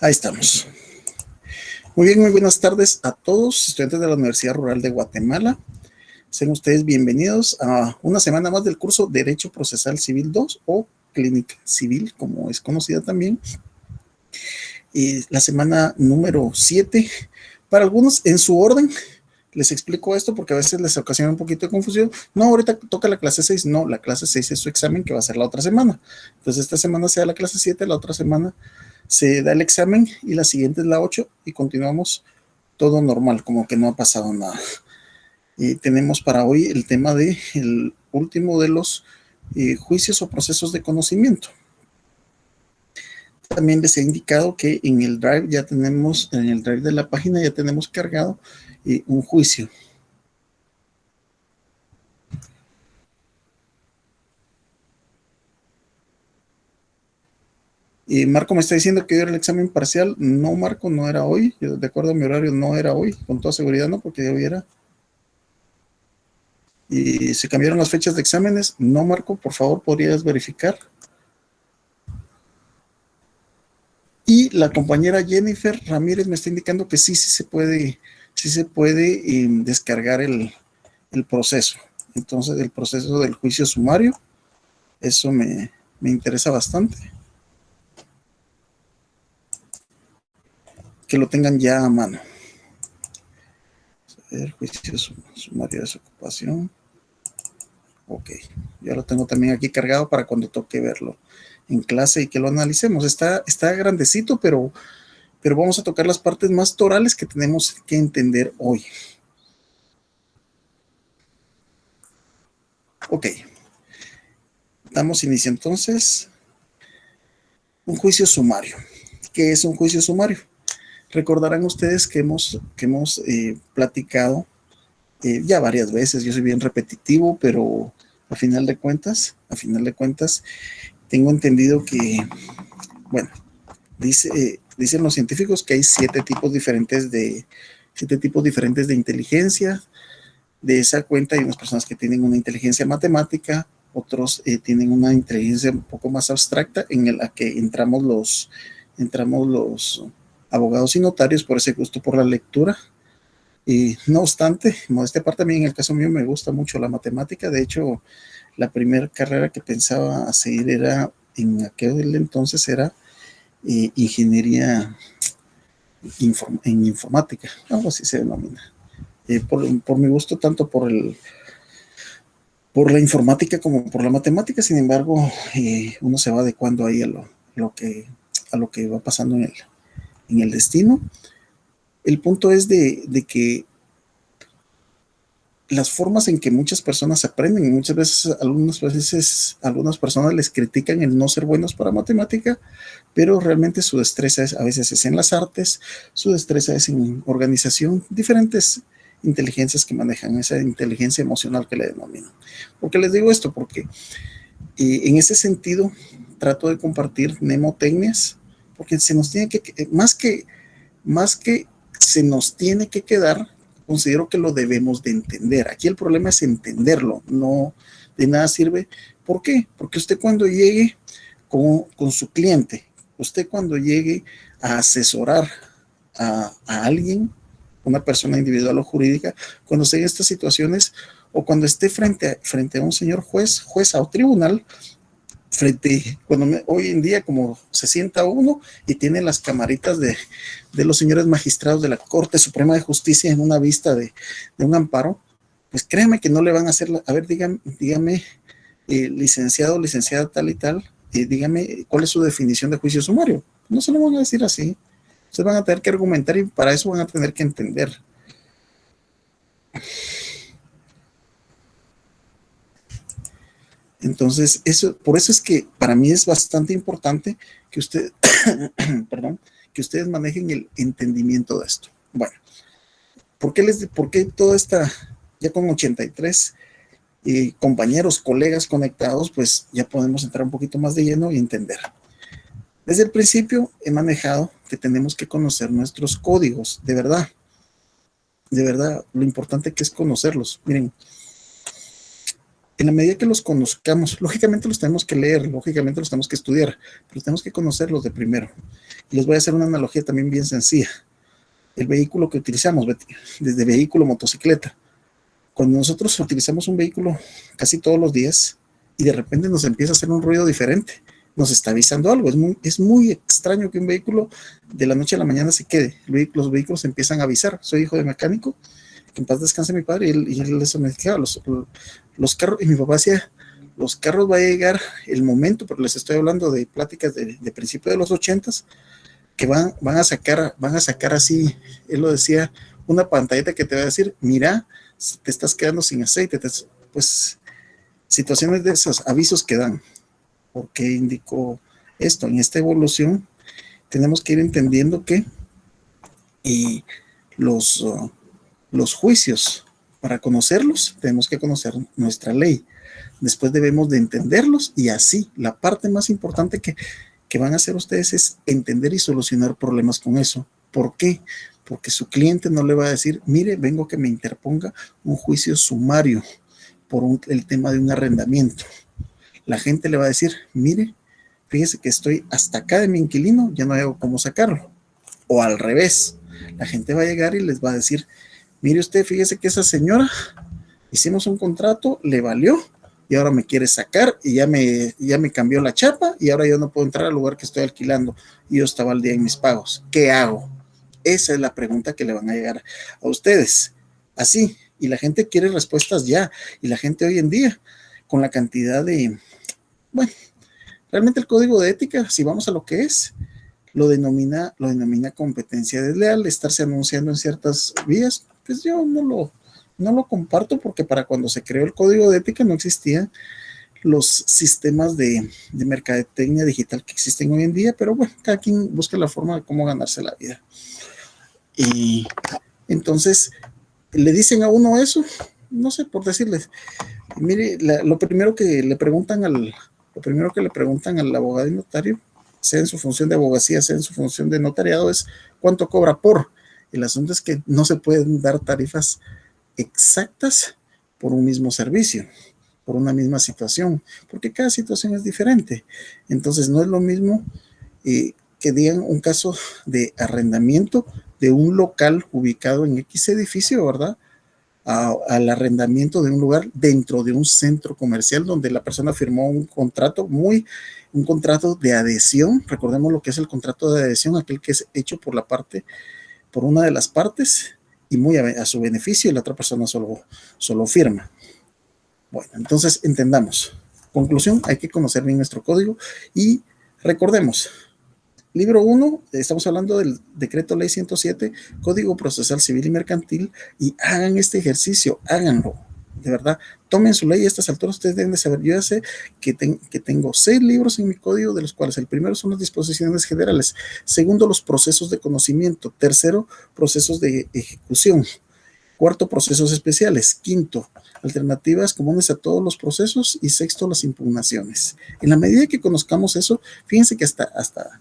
Ahí estamos. Muy bien, muy buenas tardes a todos, estudiantes de la Universidad Rural de Guatemala. Sean ustedes bienvenidos a una semana más del curso Derecho Procesal Civil 2 o Clínica Civil, como es conocida también. La semana número 7. Para algunos, en su orden, les explico esto porque a veces les ocasiona un poquito de confusión. No, ahorita toca la clase 6. No, la clase 6 es su examen que va a ser la otra semana. Entonces, esta semana se da la clase 7, la otra semana se da el examen y la siguiente es la 8 y continuamos todo normal, como que no ha pasado nada. Y tenemos para hoy el tema de el último de los juicios o procesos de conocimiento. También les he indicado que en el drive ya tenemos, en el drive de la página ya tenemos cargado un juicio. Marco me está diciendo que hoy era el examen parcial. No, Marco, no era hoy. Yo, de acuerdo a mi horario, no era hoy. Con toda seguridad no, porque hoy era. Y se cambiaron las fechas de exámenes. No, Marco, por favor, ¿podrías verificar? Y la compañera Jennifer Ramírez me está indicando que sí se puede descargar el proceso. Entonces, el proceso del juicio sumario, eso me interesa bastante. Que lo tengan ya a mano. El juicio sumario de desocupación. Ok, ya lo tengo también aquí cargado para cuando toque verlo en clase y que lo analicemos. Está grandecito, pero vamos a tocar las partes más torales que tenemos que entender hoy. Ok, damos inicio entonces. Un juicio sumario. ¿Qué es un juicio sumario? Recordarán ustedes que hemos platicado ya varias veces. Yo soy bien repetitivo, pero a final de cuentas, tengo entendido que, bueno, dicen los científicos que hay 7 tipos diferentes de inteligencia. De esa cuenta hay unas personas que tienen una inteligencia matemática, otros tienen una inteligencia un poco más abstracta en la que entramos los abogados y notarios por ese gusto por la lectura. Y no obstante, modestia aparte, a mí en el caso mío me gusta mucho la matemática. De hecho, la primera carrera que pensaba seguir era, en aquel entonces era ingeniería en informática, algo así se denomina. Por mi gusto, tanto por la informática como por la matemática. Sin embargo, uno se va adecuando ahí a lo que va pasando en el destino. El punto es de que las formas en que muchas personas aprenden, y muchas veces algunas personas les critican el no ser buenos para matemática, pero realmente su destreza a veces es en las artes, su destreza es en organización, diferentes inteligencias que manejan, esa inteligencia emocional que le denominan. ¿Por qué les digo esto? Porque en ese sentido trato de compartir mnemotecnias, porque se nos tiene que, más que se nos tiene que quedar, considero que lo debemos de entender. Aquí el problema es entenderlo, no de nada sirve. ¿Por qué? Porque usted cuando llegue con su cliente, usted cuando llegue a asesorar a alguien, una persona individual o jurídica, cuando esté en estas situaciones o cuando esté frente a un señor jueza o tribunal, hoy en día como se sienta uno y tiene las camaritas de los señores magistrados de la Corte Suprema de Justicia en una vista de un amparo, pues créame que no le van a hacer, a ver, dígame licenciado, licenciada tal y tal, dígame cuál es su definición de juicio sumario. No se lo van a decir así. Ustedes van a tener que argumentar y para eso van a tener que entender. Entonces, por eso es que para mí es bastante importante que ustedes manejen el entendimiento de esto. Bueno, ¿por qué toda esta, ya con 83 compañeros, colegas conectados, pues ya podemos entrar un poquito más de lleno y entender? Desde el principio he manejado que tenemos que conocer nuestros códigos, de verdad, lo importante que es conocerlos. Miren, En la medida que los conozcamos, lógicamente los tenemos que leer, lógicamente los tenemos que estudiar, pero tenemos que conocerlos de primero. Y les voy a hacer una analogía también bien sencilla. El vehículo que utilizamos, desde vehículo, motocicleta. Cuando nosotros utilizamos un vehículo casi todos los días y de repente nos empieza a hacer un ruido diferente, nos está avisando algo. Es muy extraño que un vehículo de la noche a la mañana se quede. Los vehículos empiezan a avisar. Soy hijo de mecánico, que en paz descanse mi padre, y él eso me decía, los carros, y mi papá decía, los carros va a llegar el momento, pero les estoy hablando de pláticas de principio de los 80s, que van a sacar así, él lo decía, una pantallita que te va a decir, mira, te estás quedando sin aceite, pues situaciones de esos avisos que dan. ¿Por qué indicó esto? En esta evolución tenemos que ir entendiendo que los, los juicios, para conocerlos, tenemos que conocer nuestra ley. Después debemos de entenderlos y así, la parte más importante que van a hacer ustedes es entender y solucionar problemas con eso. ¿Por qué? Porque su cliente no le va a decir, mire, vengo que me interponga un juicio sumario por el tema de un arrendamiento. La gente le va a decir, mire, fíjese que estoy hasta acá de mi inquilino, ya no hay cómo sacarlo. O al revés, la gente va a llegar y les va a decir, mire usted, fíjese que esa señora, hicimos un contrato, le valió, y ahora me quiere sacar y ya me cambió la chapa y ahora yo no puedo entrar al lugar que estoy alquilando y yo estaba al día en mis pagos. ¿Qué hago? Esa es la pregunta que le van a llegar a ustedes. Así, y la gente quiere respuestas ya, y la gente hoy en día, con la cantidad de, bueno, realmente el código de ética, si vamos a lo que es, lo denomina competencia desleal, estarse anunciando en ciertas vías, pues yo no lo comparto porque para cuando se creó el código de ética no existían los sistemas de mercadotecnia digital que existen hoy en día, pero bueno, cada quien busca la forma de cómo ganarse la vida. Y entonces le dicen a uno eso, no sé, por decirles, mire, lo primero que le preguntan al abogado y notario, sea en su función de abogacía, sea en su función de notariado, es cuánto cobra por. El asunto es que no se pueden dar tarifas exactas por un mismo servicio, por una misma situación, porque cada situación es diferente. Entonces no es lo mismo que digan un caso de arrendamiento de un local ubicado en X edificio, ¿verdad? Al arrendamiento de un lugar dentro de un centro comercial donde la persona firmó un contrato de adhesión. Recordemos lo que es el contrato de adhesión, aquel que es hecho por una de las partes y muy a su beneficio, y la otra persona solo firma. Bueno, entonces entendamos. Conclusión, hay que conocer bien nuestro código y recordemos, libro 1, estamos hablando del decreto ley 107, Código Procesal Civil y Mercantil, y hagan este ejercicio, háganlo, de verdad, tomen su ley. A estas alturas ustedes deben de saber, yo ya sé que tengo 6 libros en mi código, de los cuales el primero son las disposiciones generales, segundo los procesos de conocimiento, tercero procesos de ejecución, cuarto procesos especiales, quinto alternativas comunes a todos los procesos y sexto las impugnaciones. En la medida que conozcamos eso, fíjense que hasta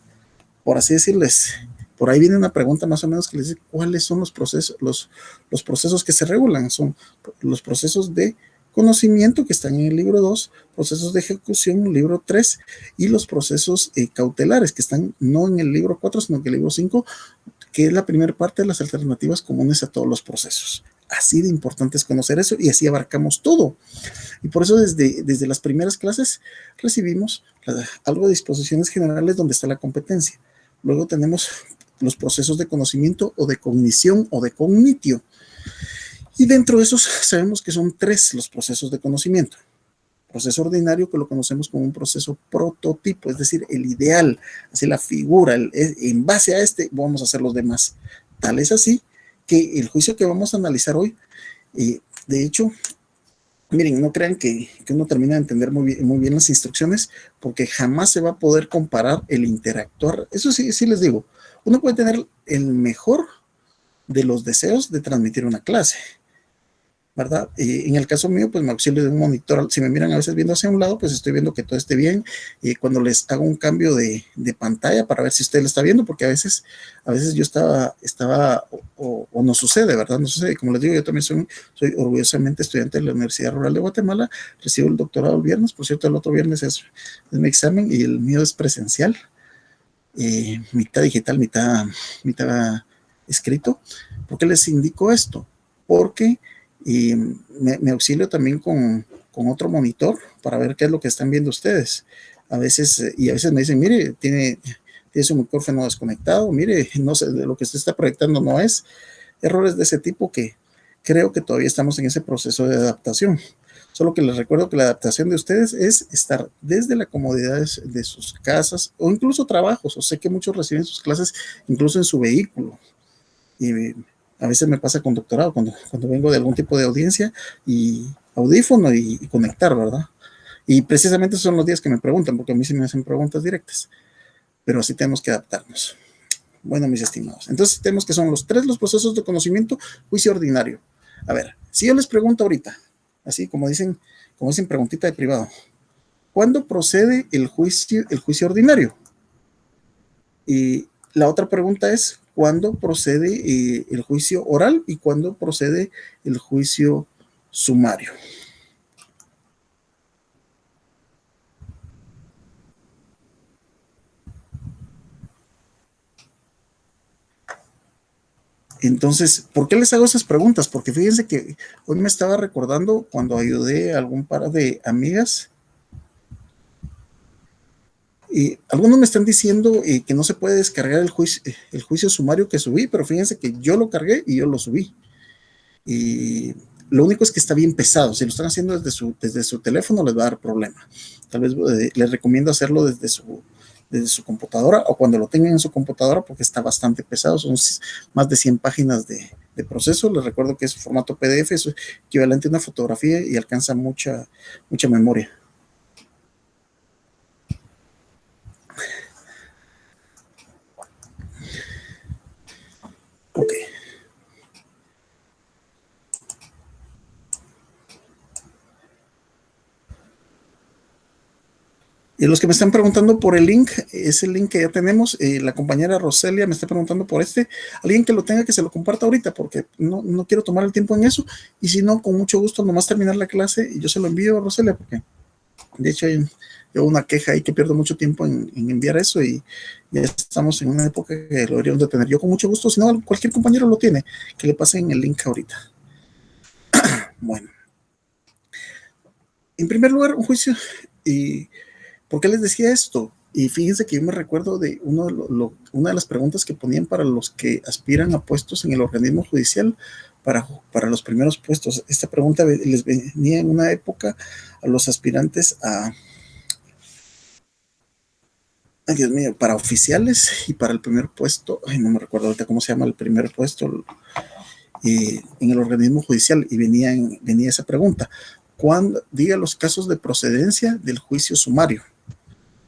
por así decirles, por ahí viene una pregunta más o menos que les dice cuáles son los procesos que se regulan. Son los procesos de conocimiento que están en el libro 2, procesos de ejecución, libro 3, y los procesos cautelares que están no en el libro 4, sino que en el libro 5, que es la primera parte de las alternativas comunes a todos los procesos. Así de importante es conocer eso y así abarcamos todo. Y por eso desde las primeras clases recibimos algo de disposiciones generales donde está la competencia. Luego tenemos los procesos de conocimiento o de cognición o de cognitio. Y dentro de esos sabemos que son 3 los procesos de conocimiento. Proceso ordinario, que lo conocemos como un proceso prototipo, es decir, el ideal, así la figura, en base a este vamos a hacer los demás. Tal es así que el juicio que vamos a analizar hoy, de hecho, miren, no crean que uno termina de entender muy bien las instrucciones, porque jamás se va a poder comparar el interactuar. Eso sí les digo, uno puede tener el mejor de los deseos de transmitir una clase, ¿verdad? En el caso mío, pues me auxilio de un monitor. Si me miran a veces viendo hacia un lado, pues estoy viendo que todo esté bien. Y cuando les hago un cambio de pantalla para ver si usted lo está viendo, porque a veces yo estaba o no sucede, ¿verdad? No sucede. Como les digo, yo también soy orgullosamente estudiante de la Universidad Rural de Guatemala. Recibo el doctorado el viernes. Por cierto, el otro viernes es mi examen y el mío es presencial. Mitad digital, mitad escrito. ¿Por qué les indico esto? Porque me auxilio también con otro monitor para ver qué es lo que están viendo ustedes. A veces me dicen, mire, tiene su micrófono desconectado, mire, no sé, de lo que usted está proyectando no es. Errores de ese tipo que creo que todavía estamos en ese proceso de adaptación. Solo que les recuerdo que la adaptación de ustedes es estar desde la comodidad de sus casas o incluso trabajos. O sé que muchos reciben sus clases incluso en su vehículo. Y a veces me pasa con doctorado, cuando vengo de algún tipo de audiencia y audífono y conectar, ¿verdad? Y precisamente esos son los días que me preguntan, porque a mí sí me hacen preguntas directas. Pero así tenemos que adaptarnos. Bueno, mis estimados. Entonces tenemos que son los procesos de conocimiento, juicio ordinario. A ver, si yo les pregunto ahorita, así como dicen preguntita de privado, ¿cuándo procede el juicio ordinario? Y la otra pregunta es, ¿cuándo procede el juicio oral y cuándo procede el juicio sumario? Entonces, ¿por qué les hago esas preguntas? Porque fíjense que hoy me estaba recordando cuando ayudé a algún par de amigas y algunos me están diciendo que no se puede descargar el juicio sumario que subí, pero fíjense que yo lo cargué y yo lo subí. Y lo único es que está bien pesado. Si lo están haciendo desde su teléfono, les va a dar problema. Tal vez les recomiendo hacerlo desde su computadora o cuando lo tengan en su computadora porque está bastante pesado. Son más de 100 páginas de proceso. Les recuerdo que es formato PDF, es equivalente a una fotografía y alcanza mucha memoria. Ok. Y los que me están preguntando por el link, es el link que ya tenemos. La compañera Roselia me está preguntando por este. Alguien que lo tenga, que se lo comparta ahorita, porque no quiero tomar el tiempo en eso. Y si no, con mucho gusto, nomás terminar la clase y yo se lo envío a Roselia, porque de hecho hay una queja ahí que pierdo mucho tiempo en enviar eso y ya estamos en una época que lo deberíamos de tener. Yo con mucho gusto, si no, cualquier compañero lo tiene, que le pasen el link ahorita. Bueno, en primer lugar, un juicio. Y ¿por qué les decía esto? Y fíjense que yo me recuerdo de una de las preguntas que ponían para los que aspiran a puestos en el organismo judicial, para los primeros puestos. Esta pregunta les venía en una época a los aspirantes ay Dios mío, para oficiales y para el primer puesto, ay, no me recuerdo ahorita cómo se llama el primer puesto en el organismo judicial, y venía esa pregunta. Diga los casos de procedencia del juicio sumario.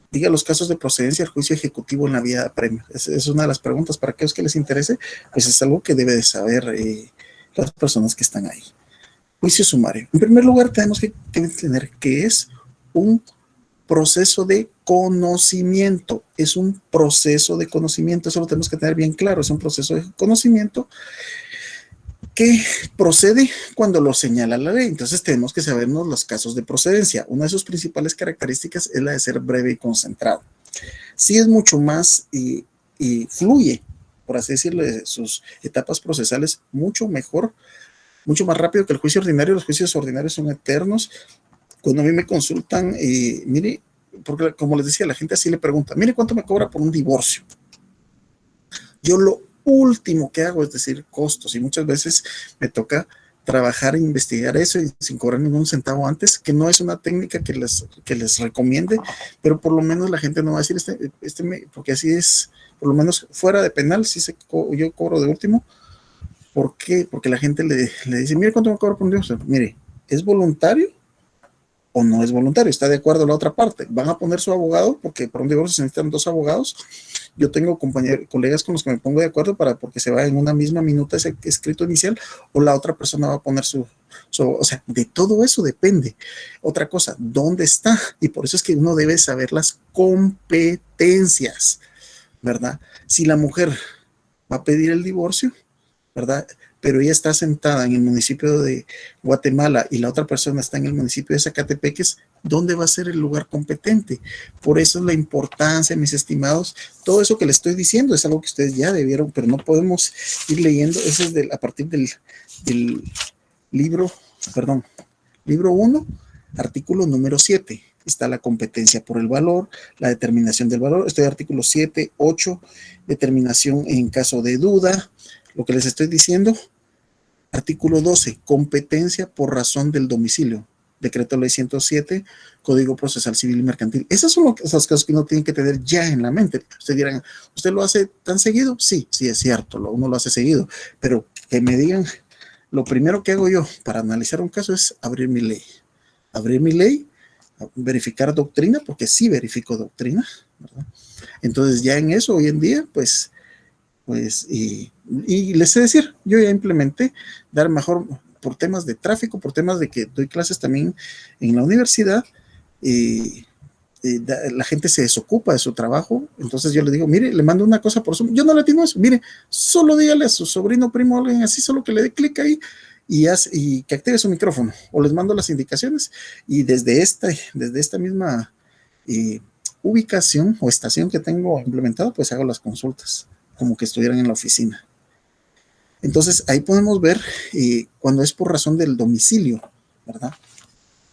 Diga los casos de procedencia del juicio ejecutivo en la vía de apremio. Es una de las preguntas para aquellos que les interese, pues es algo que debe de saber las personas que están ahí. Juicio sumario. En primer lugar, tenemos que entender que es un proceso de conocimiento. Es un proceso de conocimiento. Eso lo tenemos que tener bien claro. Es un proceso de conocimiento que procede cuando lo señala la ley. Entonces tenemos que sabernos los casos de procedencia. Una de sus principales características es la de ser breve y concentrado. Sí es mucho más y fluye, por así decirlo, de sus etapas procesales mucho mejor, mucho más rápido que el juicio ordinario. Los juicios ordinarios son eternos. Cuando a mí me consultan, mire, porque como les decía, la gente así le pregunta, mire cuánto me cobra por un divorcio. Yo lo último que hago es decir costos, y muchas veces me toca trabajar e investigar eso y sin cobrar ningún centavo antes, que no es una técnica que les recomiende, pero por lo menos la gente no va a decir porque así es, por lo menos fuera de penal, yo cobro de último. ¿Por qué? Porque la gente le dice, mire cuánto me cobra por un divorcio. Mire, ¿es voluntario o no es voluntario? ¿Está de acuerdo la otra parte? ¿Van a poner su abogado? Porque por un divorcio se necesitan dos abogados. yo tengo colegas con los que me pongo de acuerdo porque se va en una misma minuta ese escrito inicial, o la otra persona va a poner o sea, de todo eso depende. Otra cosa, ¿dónde está? Y por eso es que uno debe saber las competencias, ¿verdad? Si la mujer va a pedir el divorcio, ¿verdad? Pero ella está sentada en el municipio de Guatemala y la otra persona está en el municipio de Zacatepeques, ¿dónde va a ser el lugar competente? Por eso la importancia, mis estimados, todo eso que les estoy diciendo es algo que ustedes ya debieron, pero no podemos ir leyendo, eso es a partir del libro, perdón, libro 1, artículo número 7. Está la competencia por el valor, la determinación del valor. Estoy en artículo 7, 8, determinación en caso de duda. Lo que les estoy diciendo, artículo 12, competencia por razón del domicilio. Decreto ley 107, Código Procesal Civil y Mercantil. Esas son esas cosas que uno tiene que tener ya en la mente. Ustedes dirán, ¿usted lo hace tan seguido? Sí, sí es cierto, uno lo hace seguido, pero que me digan, lo primero que hago yo para analizar un caso es abrir mi ley, verificar doctrina, porque sí verifico doctrina, ¿verdad? Entonces ya en eso hoy en día, pues y les sé decir, yo ya implementé dar mejor por temas de tráfico, por temas de que doy clases también en la universidad, la gente se desocupa de su trabajo, entonces yo le digo, mire, le mando una cosa por Zoom, yo no le tengo eso, mire, solo dígale a su sobrino, primo, alguien así, solo que le dé clic ahí y que active su micrófono, o les mando las indicaciones, y desde esta misma ubicación o estación que tengo implementado, pues hago las consultas, como que estuvieran en la oficina. Entonces ahí podemos ver cuando es por razón del domicilio, ¿verdad?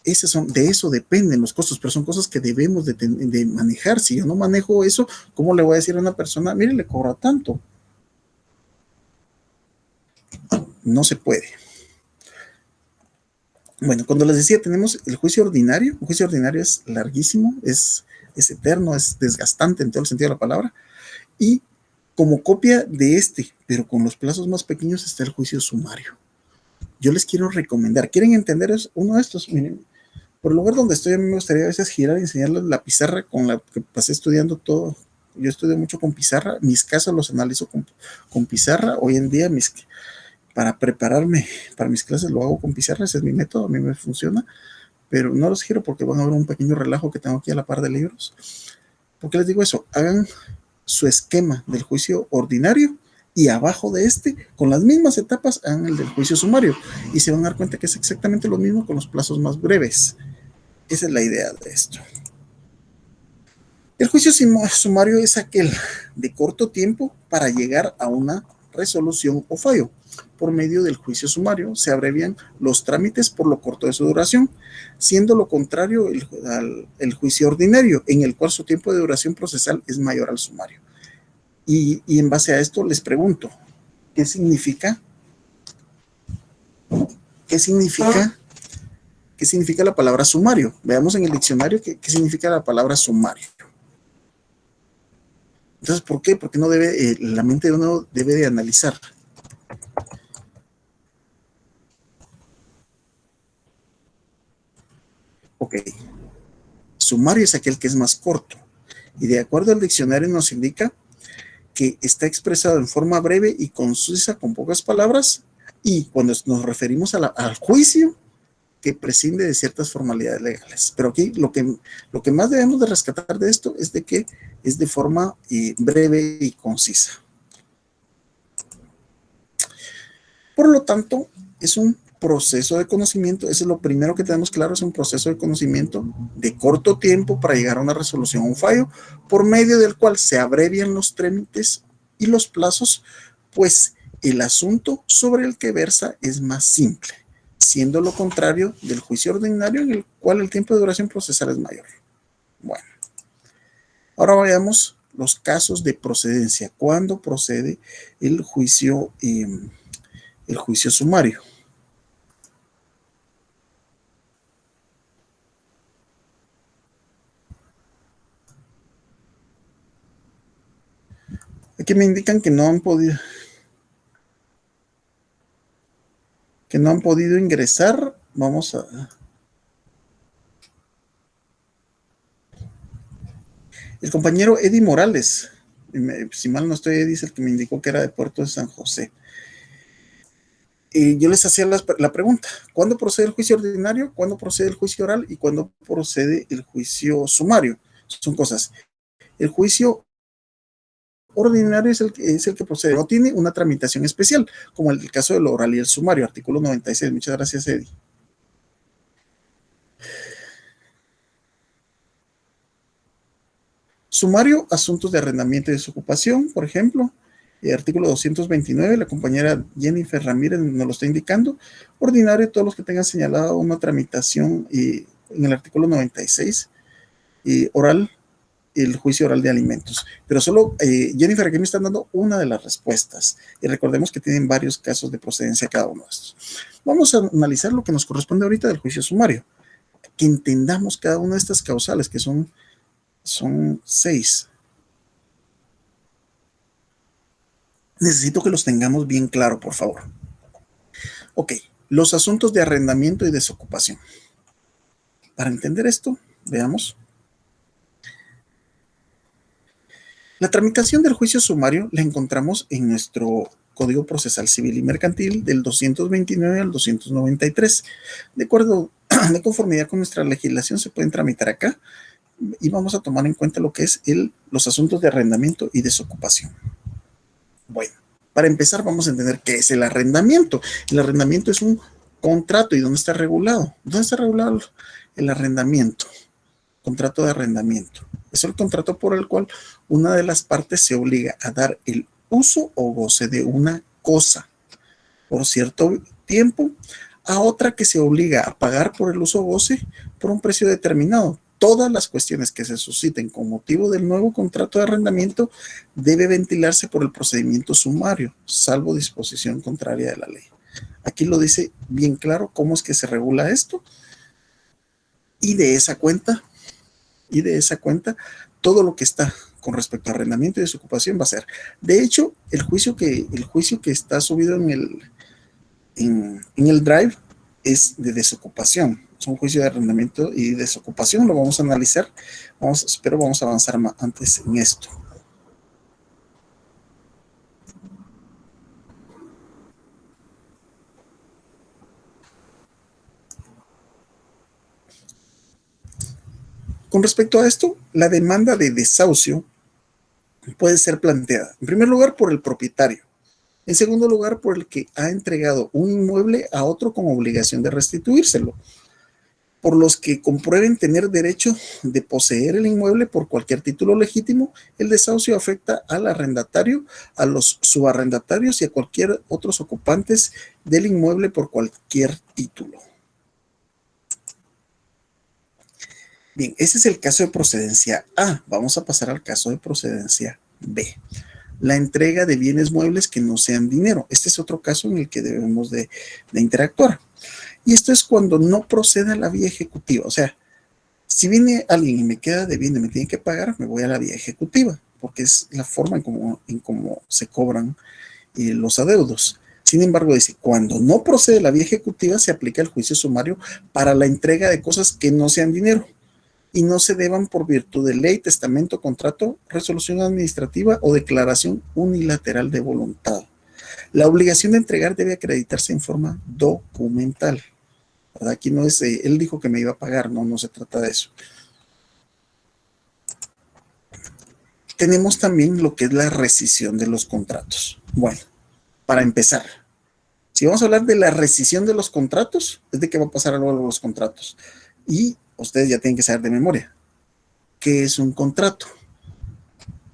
De eso dependen los costos, pero son cosas que debemos de manejar. Si yo no manejo eso, ¿cómo le voy a decir a una persona, mire, le cobra tanto? No se puede. Bueno, cuando les decía, tenemos el juicio ordinario. El juicio ordinario es larguísimo, es eterno, es desgastante en todo el sentido de la palabra. Y como copia de pero con los plazos más pequeños, está el juicio sumario. Yo les quiero recomendar, ¿quieren entender uno de estos? Miren, por el lugar donde estoy, a mí me gustaría a veces girar y enseñarles la pizarra con la que pasé estudiando todo. Yo estudio mucho con pizarra, mis casos los analizo con pizarra. Hoy en día, para prepararme para mis clases lo hago con pizarra, ese es mi método, a mí me funciona, pero no los giro porque van a ver un pequeño relajo que tengo aquí a la par de libros. ¿Por qué les digo eso? Hagan su esquema del juicio ordinario y abajo de con las mismas etapas, hagan el del juicio sumario y se van a dar cuenta que es exactamente lo mismo con los plazos más breves. Esa es la idea de esto. El juicio sumario es aquel de corto tiempo para llegar a una resolución o fallo. Por medio del juicio sumario se abrevian los trámites por lo corto de su duración, siendo lo contrario el juicio ordinario, en el cual su tiempo de duración procesal es mayor al sumario. Y en base a esto les pregunto, ¿qué significa? ¿Qué significa la palabra sumario? Veamos en el diccionario qué significa la palabra sumario. Entonces, ¿por qué? Porque no debe, la mente de uno debe de analizar. Ok. Sumario es aquel que es más corto. Y de acuerdo al diccionario nos indica que está expresado en forma breve y concisa con pocas palabras. Y cuando nos referimos al juicio, que prescinde de ciertas formalidades legales. Pero aquí lo que más debemos de rescatar de esto es de que es de forma breve y concisa. Por lo tanto, es un proceso de conocimiento, eso es lo primero que tenemos claro, es un proceso de conocimiento de corto tiempo para llegar a una resolución o un fallo, por medio del cual se abrevian los trámites y los plazos, pues el asunto sobre el que versa es más simple, siendo lo contrario del juicio ordinario en el cual el tiempo de duración procesal es mayor. Bueno, ahora veamos los casos de procedencia. ¿Cuándo procede el juicio sumario? Aquí me indican que no han podido ingresar. Vamos a... El compañero Eddie Morales. Si mal no estoy, dice el que me indicó que era de Puerto de San José. Yo les hacía la pregunta, ¿cuándo procede el juicio ordinario? ¿Cuándo procede el juicio oral? ¿Y cuándo procede el juicio sumario? Son cosas. El juicio ordinario es el que procede, no tiene una tramitación especial, como el caso del oral y el sumario, artículo 96. Muchas gracias, Eddie. Sumario, asuntos de arrendamiento y desocupación, por ejemplo. Artículo 229, la compañera Jennifer Ramírez nos lo está indicando. Ordinario, todos los que tengan señalado una tramitación en el artículo 96. Oral, el juicio oral de alimentos. Pero solo, Jennifer, aquí me están dando una de las respuestas. Y recordemos que tienen varios casos de procedencia cada uno de estos. Vamos a analizar lo que nos corresponde ahorita del juicio sumario. Que entendamos cada una de estas causales, que son 6. Necesito que los tengamos bien claro, por favor. Ok, los asuntos de arrendamiento y desocupación. Para entender esto, veamos. La tramitación del juicio sumario la encontramos en nuestro Código Procesal Civil y Mercantil del 229 al 293. De conformidad con nuestra legislación, se pueden tramitar acá y vamos a tomar en cuenta lo que es los asuntos de arrendamiento y desocupación. Bueno, para empezar vamos a entender qué es el arrendamiento. El arrendamiento es un contrato. ¿Y dónde está regulado? ¿Dónde está regulado el arrendamiento? Contrato de arrendamiento. Es el contrato por el cual una de las partes se obliga a dar el uso o goce de una cosa por cierto tiempo a otra que se obliga a pagar por el uso o goce por un precio determinado. Todas las cuestiones que se susciten con motivo del nuevo contrato de arrendamiento debe ventilarse por el procedimiento sumario, salvo disposición contraria de la ley. Aquí lo dice bien claro cómo es que se regula esto y de esa cuenta todo lo que está con respecto a arrendamiento y desocupación va a ser. De hecho, el juicio que está subido en el Drive es de desocupación. Es un juicio de arrendamiento y desocupación. Lo vamos a analizar. Pero vamos a avanzar antes en esto. Con respecto a esto, la demanda de desahucio puede ser planteada, en primer lugar, por el propietario. En segundo lugar, por el que ha entregado un inmueble a otro con obligación de restituírselo. Por los que comprueben tener derecho de poseer el inmueble por cualquier título legítimo, el desahucio afecta al arrendatario, a los subarrendatarios y a cualquier otros ocupantes del inmueble por cualquier título. Bien, ese es el caso de procedencia A. Vamos a pasar al caso de procedencia B. La entrega de bienes muebles que no sean dinero. Este es otro caso en el que debemos de interactuar. Y esto es cuando no proceda la vía ejecutiva. O sea, si viene alguien y me queda debiendo y me tiene que pagar, me voy a la vía ejecutiva, porque es la forma en cómo se cobran los adeudos. Sin embargo, dice, cuando no procede la vía ejecutiva, se aplica el juicio sumario para la entrega de cosas que no sean dinero y no se deban por virtud de ley, testamento, contrato, resolución administrativa o declaración unilateral de voluntad. La obligación de entregar debe acreditarse en forma documental. ¿Verdad? Aquí no es, él dijo que me iba a pagar, no se trata de eso. Tenemos también lo que es la rescisión de los contratos. Bueno, para empezar, si vamos a hablar de la rescisión de los contratos, es de qué va a pasar algo a los contratos. Y ustedes ya tienen que saber de memoria qué es un contrato.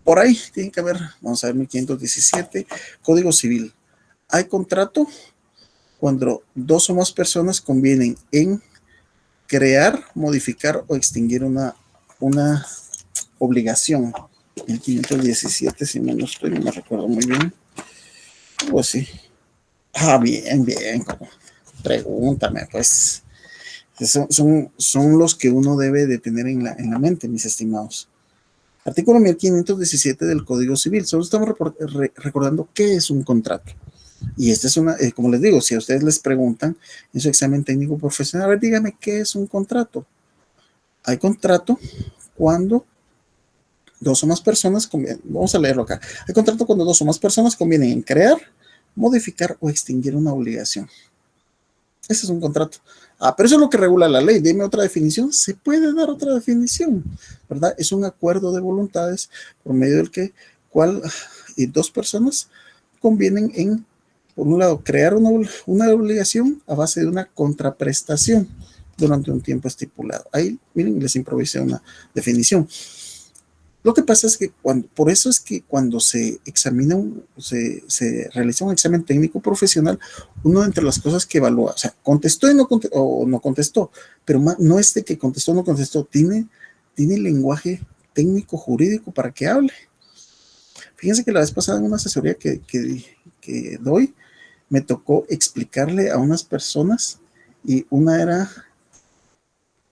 Por ahí tienen que haber, vamos a ver, 1517, Código Civil. Hay contrato cuando dos o más personas convienen en crear, modificar o extinguir una obligación. 1517, si no estoy, no me recuerdo muy bien. Pues sí. Bien. Pregúntame, pues. Son los que uno debe de tener en la mente, mis estimados. Artículo 1517 del Código Civil. Solo estamos recordando qué es un contrato. Y esta es como les digo, si a ustedes les preguntan en su examen técnico profesional, a ver, dígame qué es un contrato. Hay contrato cuando dos o más personas convienen, vamos a leerlo acá. Hay contrato cuando dos o más personas convienen en crear, modificar o extinguir una obligación. Ese es un contrato. Pero eso es lo que regula la ley. Dime otra definición. Se puede dar otra definición, ¿verdad? Es un acuerdo de voluntades por medio del que cual y dos personas convienen en, por un lado, crear una obligación a base de una contraprestación durante un tiempo estipulado. Ahí, miren, les improvisé una definición. Lo que pasa es que por eso es que cuando se examina, se realiza un examen técnico profesional, uno entre las cosas que evalúa, o sea, contestó o no contestó, pero no es de que contestó o no contestó, tiene lenguaje técnico jurídico para que hable. Fíjense que la vez pasada en una asesoría que doy, me tocó explicarle a unas personas y una era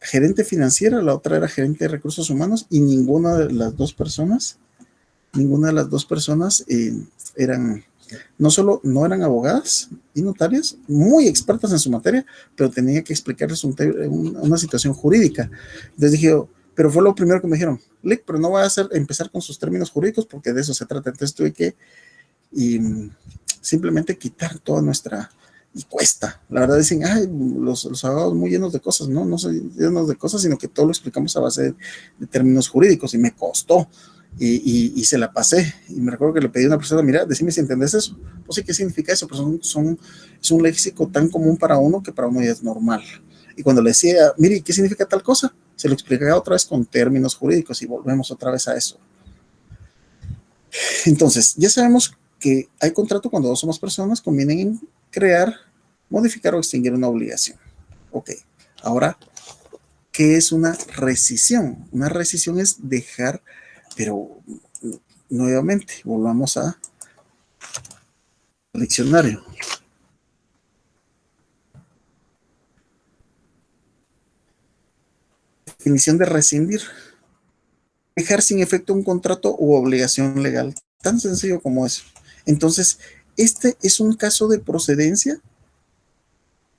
gerente financiera, la otra era gerente de recursos humanos y ninguna de las dos personas eran, no solo no eran abogadas y notarias, muy expertas en su materia, pero tenía que explicarles una situación jurídica. Entonces dije, pero fue lo primero que me dijeron, Lick, pero no voy a empezar con sus términos jurídicos porque de eso se trata. Entonces tuve que simplemente quitar toda nuestra, y cuesta, la verdad dicen, ay, los abogados muy llenos de cosas, no son llenos de cosas, sino que todo lo explicamos a base de términos jurídicos, y me costó, y se la pasé, y me recuerdo que le pedí a una persona, mira, decime si entendés eso, pues sí, ¿qué significa eso? Pues es un léxico tan común para uno que para uno ya es normal, y cuando le decía, mire, ¿qué significa tal cosa? Se lo explicaba otra vez con términos jurídicos, y volvemos otra vez a eso. Entonces, ya sabemos que hay contrato cuando dos o más personas convienen en crear, modificar o extinguir una obligación. Ok, ahora, ¿qué es una rescisión? Una rescisión es dejar, pero nuevamente, volvamos al diccionario. Definición de rescindir. Dejar sin efecto un contrato u obligación legal. Tan sencillo como eso. Entonces, este es un caso de procedencia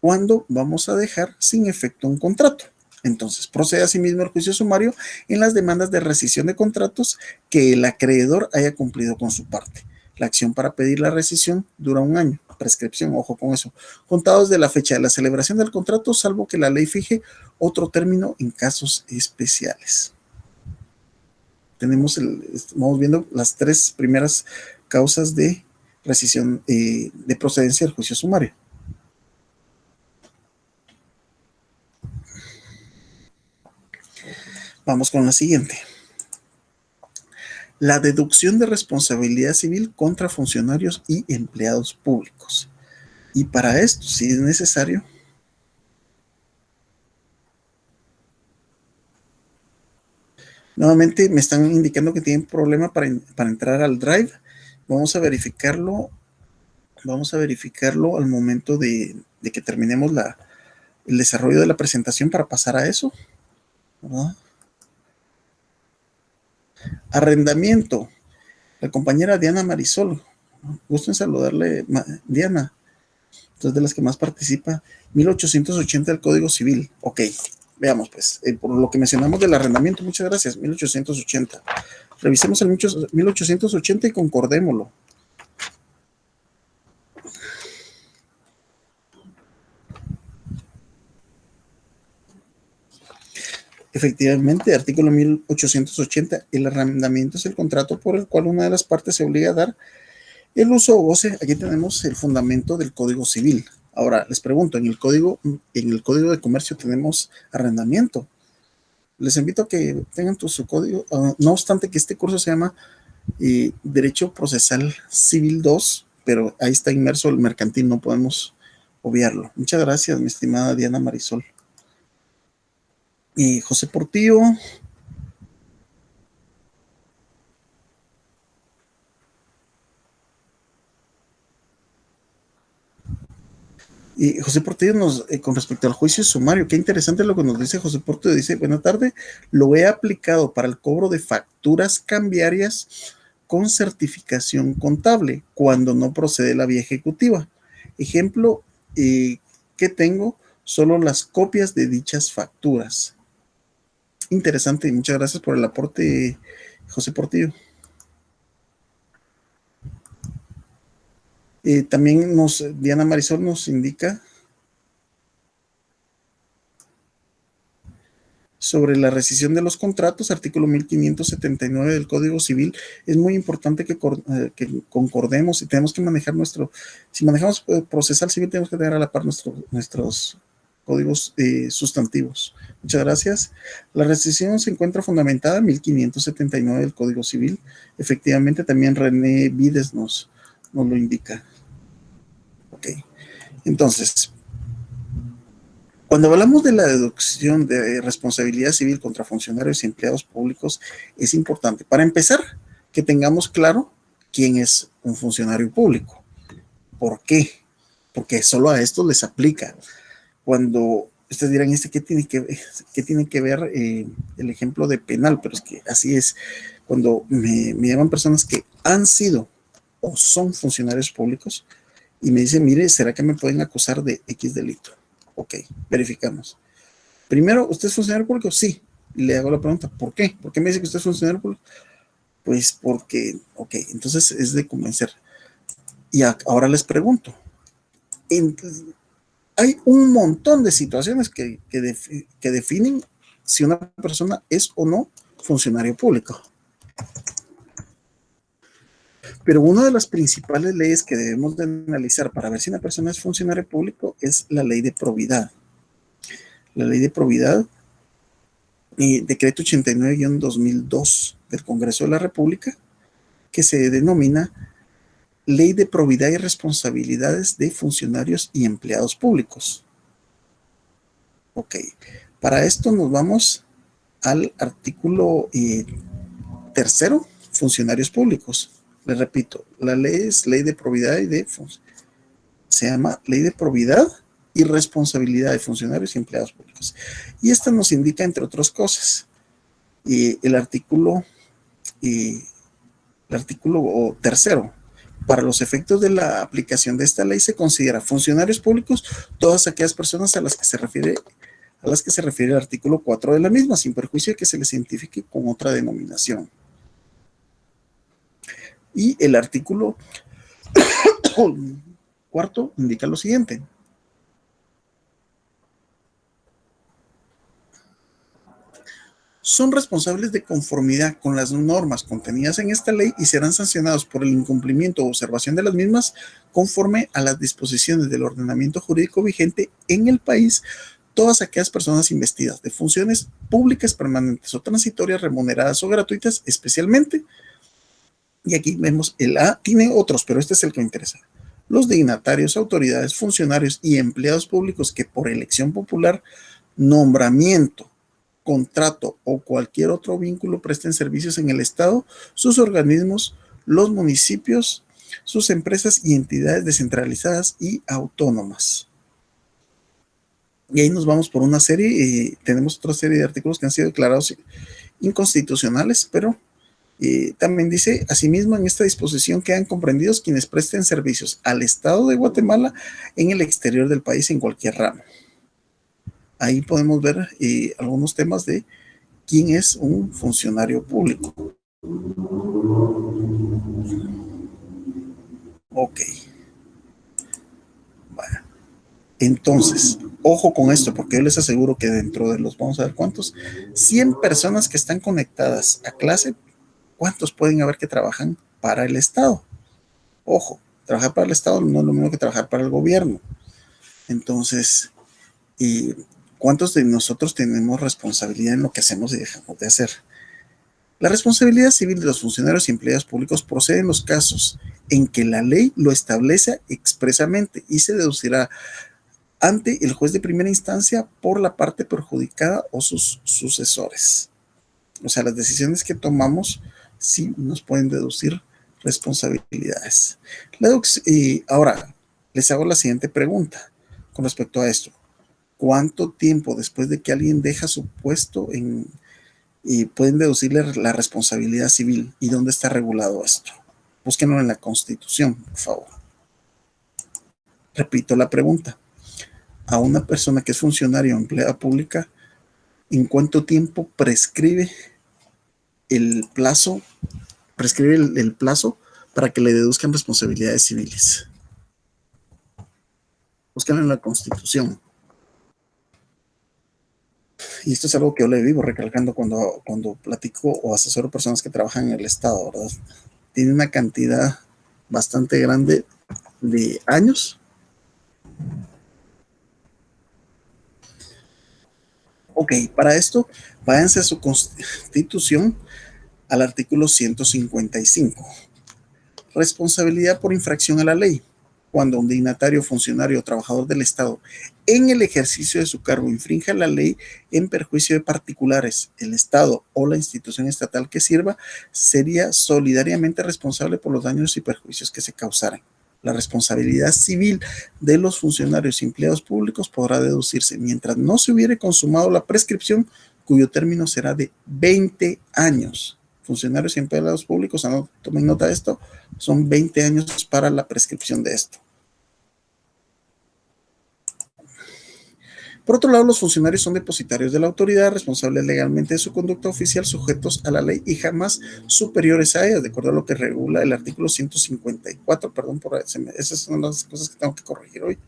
cuando vamos a dejar sin efecto un contrato. Entonces, procede asimismo el juicio sumario en las demandas de rescisión de contratos que el acreedor haya cumplido con su parte. La acción para pedir la rescisión dura 1 año. Prescripción, ojo con eso. Contados de la fecha de la celebración del contrato, salvo que la ley fije otro término en casos especiales. Vamos viendo las 3 primeras causas de rescisión de procedencia del juicio sumario. Vamos con la siguiente. La deducción de responsabilidad civil contra funcionarios y empleados públicos. Y para esto, si es necesario, nuevamente me están indicando que tienen problema para entrar al Drive. Vamos a verificarlo al momento de que terminemos el desarrollo de la presentación para pasar a eso, ¿verdad? Arrendamiento. La compañera Diana Marisol. Gusto en saludarle, Diana. Es de las que más participa. 1880 del Código Civil. Ok, veamos pues. Por lo que mencionamos del arrendamiento, muchas gracias. 1880. Revisemos el 1880 y concordémoslo. Efectivamente, artículo 1880, el arrendamiento es el contrato por el cual una de las partes se obliga a dar el uso o goce. Aquí tenemos el fundamento del Código Civil. Ahora, les pregunto, en el Código de Comercio tenemos arrendamiento. Les invito a que tengan su código, no obstante que este curso se llama Derecho Procesal Civil 2, pero ahí está inmerso el mercantil, no podemos obviarlo. Muchas gracias, mi estimada Diana Marisol. Y José Portillo. Y José Portillo con respecto al juicio sumario, qué interesante lo que nos dice José Portillo. Dice, buena tarde, lo he aplicado para el cobro de facturas cambiarias con certificación contable cuando no procede la vía ejecutiva. Ejemplo que tengo, solo las copias de dichas facturas. Interesante y muchas gracias por el aporte, José Portillo. También Diana Marisol nos indica sobre la rescisión de los contratos, artículo 1579 del Código Civil. Es muy importante que concordemos y tenemos que manejar si manejamos procesal civil, tenemos que tener a la par nuestros códigos sustantivos. Muchas gracias. La rescisión se encuentra fundamentada en 1579 del Código Civil. Efectivamente, también René Vides nos lo indica. Ok, entonces, cuando hablamos de la deducción de responsabilidad civil contra funcionarios y empleados públicos, es importante, para empezar, que tengamos claro quién es un funcionario público. ¿Por qué? Porque solo a esto les aplica. Cuando ustedes dirán, ¿qué tiene que ver el ejemplo de penal? Pero es que así es. Cuando me llaman personas que han sido o son funcionarios públicos y me dicen, mire, ¿será que me pueden acusar de X delito? Ok, verificamos. Primero, ¿usted es funcionario público? Sí. Le hago la pregunta, ¿por qué? ¿Por qué me dice que usted es funcionario público? Pues porque, ok, entonces es de convencer. Y ahora les pregunto, hay un montón de situaciones que definen si una persona es o no funcionario público. Pero una de las principales leyes que debemos de analizar para ver si una persona es funcionario público es la ley de probidad. La ley de probidad, decreto 89-2002 del Congreso de la República, que se denomina Ley de Probidad y Responsabilidades de Funcionarios y Empleados Públicos. Ok, para esto nos vamos al artículo tercero, funcionarios públicos. Les repito, la ley es Ley de Probidad se llama Ley de Probidad y Responsabilidad de Funcionarios y Empleados Públicos. Y esta nos indica, entre otras cosas, el artículo tercero. Para los efectos de la aplicación de esta ley se considera funcionarios públicos todas aquellas personas a las que se refiere el artículo 4 de la misma, sin perjuicio de que se les identifique con otra denominación. Y el artículo cuarto indica lo siguiente. Son responsables de conformidad con las normas contenidas en esta ley y serán sancionados por el incumplimiento o observación de las mismas conforme a las disposiciones del ordenamiento jurídico vigente en el país todas aquellas personas investidas de funciones públicas permanentes o transitorias, remuneradas o gratuitas, especialmente, y aquí vemos el A, tiene otros, pero este es el que me interesa, los dignatarios, autoridades, funcionarios y empleados públicos que por elección popular, nombramiento, contrato o cualquier otro vínculo presten servicios en el Estado, sus organismos, los municipios, sus empresas y entidades descentralizadas y autónomas. Y ahí nos vamos por una serie, tenemos otra serie de artículos que han sido declarados inconstitucionales, pero también dice, asimismo, en esta disposición quedan comprendidos quienes presten servicios al Estado de Guatemala en el exterior del país en cualquier ramo. Ahí podemos ver algunos temas de quién es un funcionario público. Ok. Bueno. Entonces, ojo con esto, porque yo les aseguro que dentro de los, vamos a ver cuántos, 100 personas que están conectadas a clase, ¿cuántos pueden haber que trabajan para el Estado? Ojo, trabajar para el Estado no es lo mismo que trabajar para el gobierno. Entonces, ¿cuántos de nosotros tenemos responsabilidad en lo que hacemos y dejamos de hacer? La responsabilidad civil de los funcionarios y empleados públicos procede en los casos en que la ley lo establece expresamente y se deducirá ante el juez de primera instancia por la parte perjudicada o sus sucesores. O sea, las decisiones que tomamos sí nos pueden deducir responsabilidades. Ahora, les hago la siguiente pregunta con respecto a esto. ¿Cuánto tiempo después de que alguien deja su puesto pueden deducirle la responsabilidad civil? ¿Y dónde está regulado esto? Búsquenlo en la Constitución, por favor. Repito la pregunta. A una persona que es funcionario o empleada pública, ¿en cuánto tiempo prescribe el plazo, prescribe el plazo para que le deduzcan responsabilidades civiles. Buscan en la Constitución. Y esto es algo que yo le vivo recalcando cuando platico o asesoro personas que trabajan en el Estado, ¿verdad? Tiene una cantidad bastante grande de años. Ok, para esto, váyanse a su Constitución al artículo 155. Responsabilidad por infracción a la ley. Cuando un dignatario, funcionario o trabajador del Estado en el ejercicio de su cargo infrinja la ley en perjuicio de particulares, el Estado o la institución estatal que sirva, sería solidariamente responsable por los daños y perjuicios que se causaran. La responsabilidad civil de los funcionarios y empleados públicos podrá deducirse mientras no se hubiere consumado la prescripción, cuyo término será de 20 años. Funcionarios y empleados públicos, tomen nota de esto, son 20 años para la prescripción de esto. Por otro lado, los funcionarios son depositarios de la autoridad, responsables legalmente de su conducta oficial, sujetos a la ley y jamás superiores a ella, de acuerdo a lo que regula el artículo 154, perdón, esas son las cosas que tengo que corregir hoy,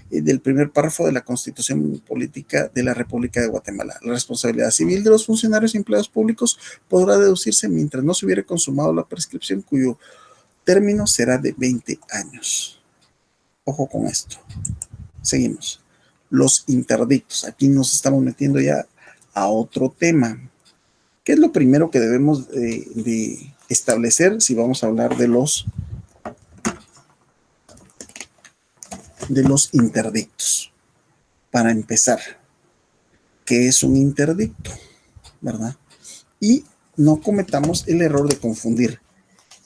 del primer párrafo de la Constitución Política de la República de Guatemala. La responsabilidad civil de los funcionarios y empleados públicos podrá deducirse mientras no se hubiere consumado la prescripción, cuyo término será de 20 años. Ojo con esto. Seguimos. Los interdictos. Aquí nos estamos metiendo ya a otro tema. ¿Qué es lo primero que debemos de establecer si vamos a hablar de los interdictos? Para empezar, ¿qué es un interdicto? ¿Verdad? Y no cometamos el error de confundir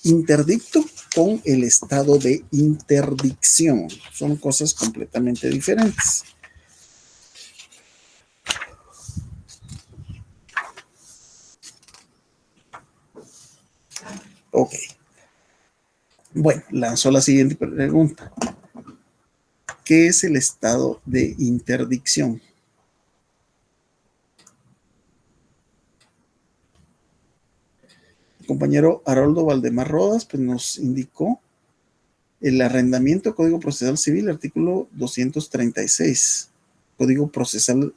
interdicto con el estado de interdicción. Son cosas completamente diferentes. Ok. Bueno, lanzó la siguiente pregunta. ¿Qué es el estado de interdicción? El compañero Haroldo Valdemar Rodas pues, nos indicó el arrendamiento, Código Procesal Civil, artículo 236. Código Procesal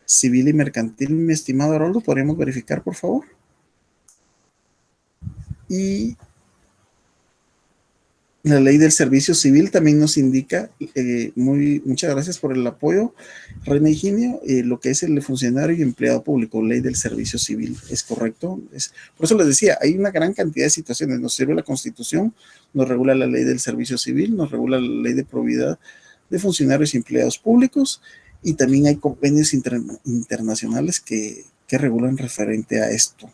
Civil y Mercantil, mi estimado Haroldo, ¿podríamos verificar, por favor? Y la ley del servicio civil también nos indica, muchas gracias por el apoyo, Reina Higinio, lo que es el funcionario y empleado público, ley del servicio civil, ¿es correcto? Por eso les decía, hay una gran cantidad de situaciones, nos sirve la Constitución, nos regula la ley del servicio civil, nos regula la ley de probidad de funcionarios y empleados públicos, y también hay convenios internacionales que regulan referente a esto.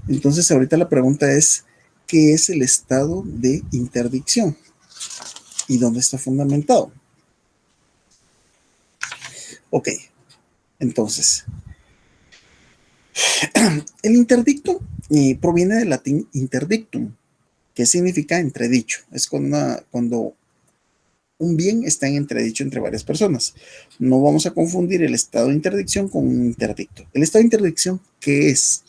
Entonces, ahorita la pregunta es, ¿qué es el estado de interdicción? ¿Y dónde está fundamentado? Ok, entonces, el interdicto proviene del latín interdictum, que significa entredicho. Es cuando un bien está en entredicho entre varias personas. No vamos a confundir el estado de interdicción con un interdicto. El estado de interdicción, ¿qué es?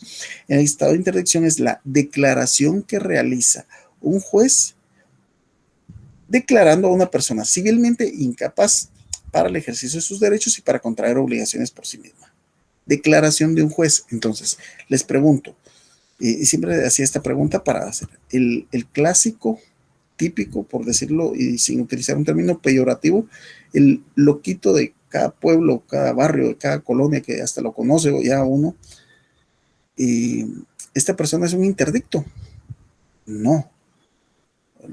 El estado de interdicción es la declaración que realiza un juez declarando a una persona civilmente incapaz para el ejercicio de sus derechos y para contraer obligaciones por sí misma. Declaración de un juez. Entonces, les pregunto, y siempre hacía esta pregunta para hacer el clásico típico, por decirlo, y sin utilizar un término peyorativo, el loquito de cada pueblo, cada barrio, de cada colonia que hasta lo conoce ya uno, y esta persona es un interdicto. No,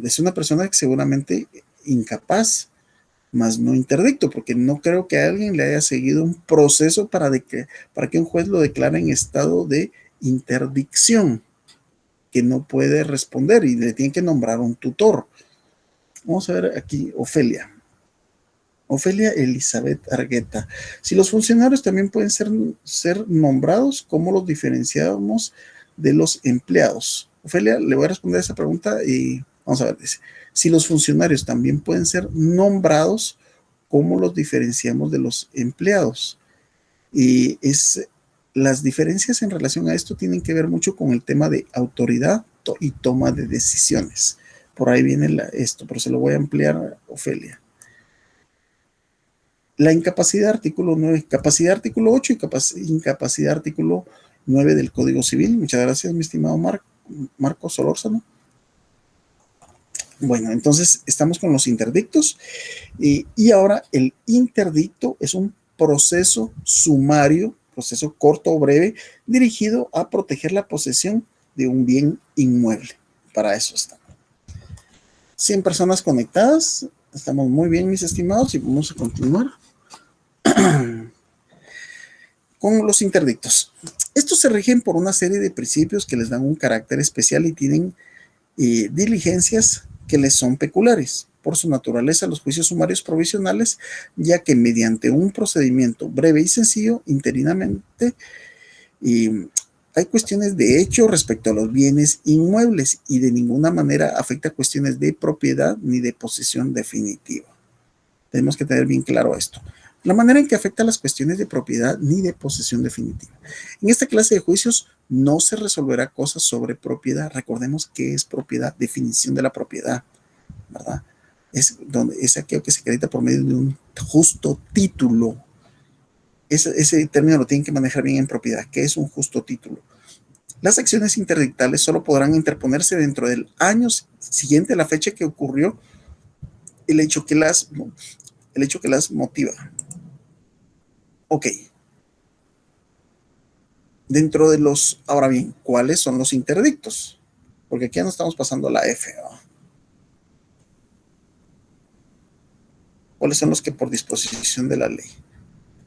es una persona que seguramente incapaz, más no interdicto, porque no creo que a alguien le haya seguido un proceso para que un juez lo declare en estado de interdicción, que no puede responder y le tiene que nombrar un tutor. Vamos a ver aquí, Ofelia. Ofelia Elizabeth Argueta. Si los funcionarios también pueden ser nombrados, ¿cómo los diferenciamos de los empleados? Ofelia, le voy a responder esa pregunta y vamos a ver. Dice, si los funcionarios también pueden ser nombrados, ¿cómo los diferenciamos de los empleados? Y las diferencias en relación a esto tienen que ver mucho con el tema de autoridad y toma de decisiones. Por ahí viene esto, pero se lo voy a ampliar, Ofelia. La incapacidad artículo 9, capacidad artículo 8 y incapacidad artículo 9 del Código Civil. Muchas gracias, mi estimado Marco Solórzano. Bueno, entonces estamos con los interdictos y ahora el interdicto es un proceso sumario, proceso corto o breve, dirigido a proteger la posesión de un bien inmueble. Para eso está. 100 personas conectadas. Estamos muy bien, mis estimados, y vamos a continuar con los interdictos. Estos se rigen por una serie de principios que les dan un carácter especial y tienen diligencias que les son peculiares. Por su naturaleza, los juicios sumarios provisionales, ya que mediante un procedimiento breve y sencillo, interinamente, hay cuestiones de hecho respecto a los bienes inmuebles y de ninguna manera afecta cuestiones de propiedad ni de posesión definitiva. Tenemos que tener bien claro esto. La manera en que afecta las cuestiones de propiedad ni de posesión definitiva. En esta clase de juicios no se resolverá cosas sobre propiedad. Recordemos qué es propiedad, definición de la propiedad, ¿verdad? Es aquello que se acredita por medio de un justo título. Ese término lo tienen que manejar bien en propiedad. ¿Qué es un justo título? Las acciones interdictales solo podrán interponerse dentro del año siguiente a la fecha que ocurrió el hecho que las motiva. Ok. Dentro de los... Ahora bien, ¿cuáles son los interdictos? Porque aquí ya no estamos pasando la F, ¿no? ¿Cuáles son los que por disposición de la ley?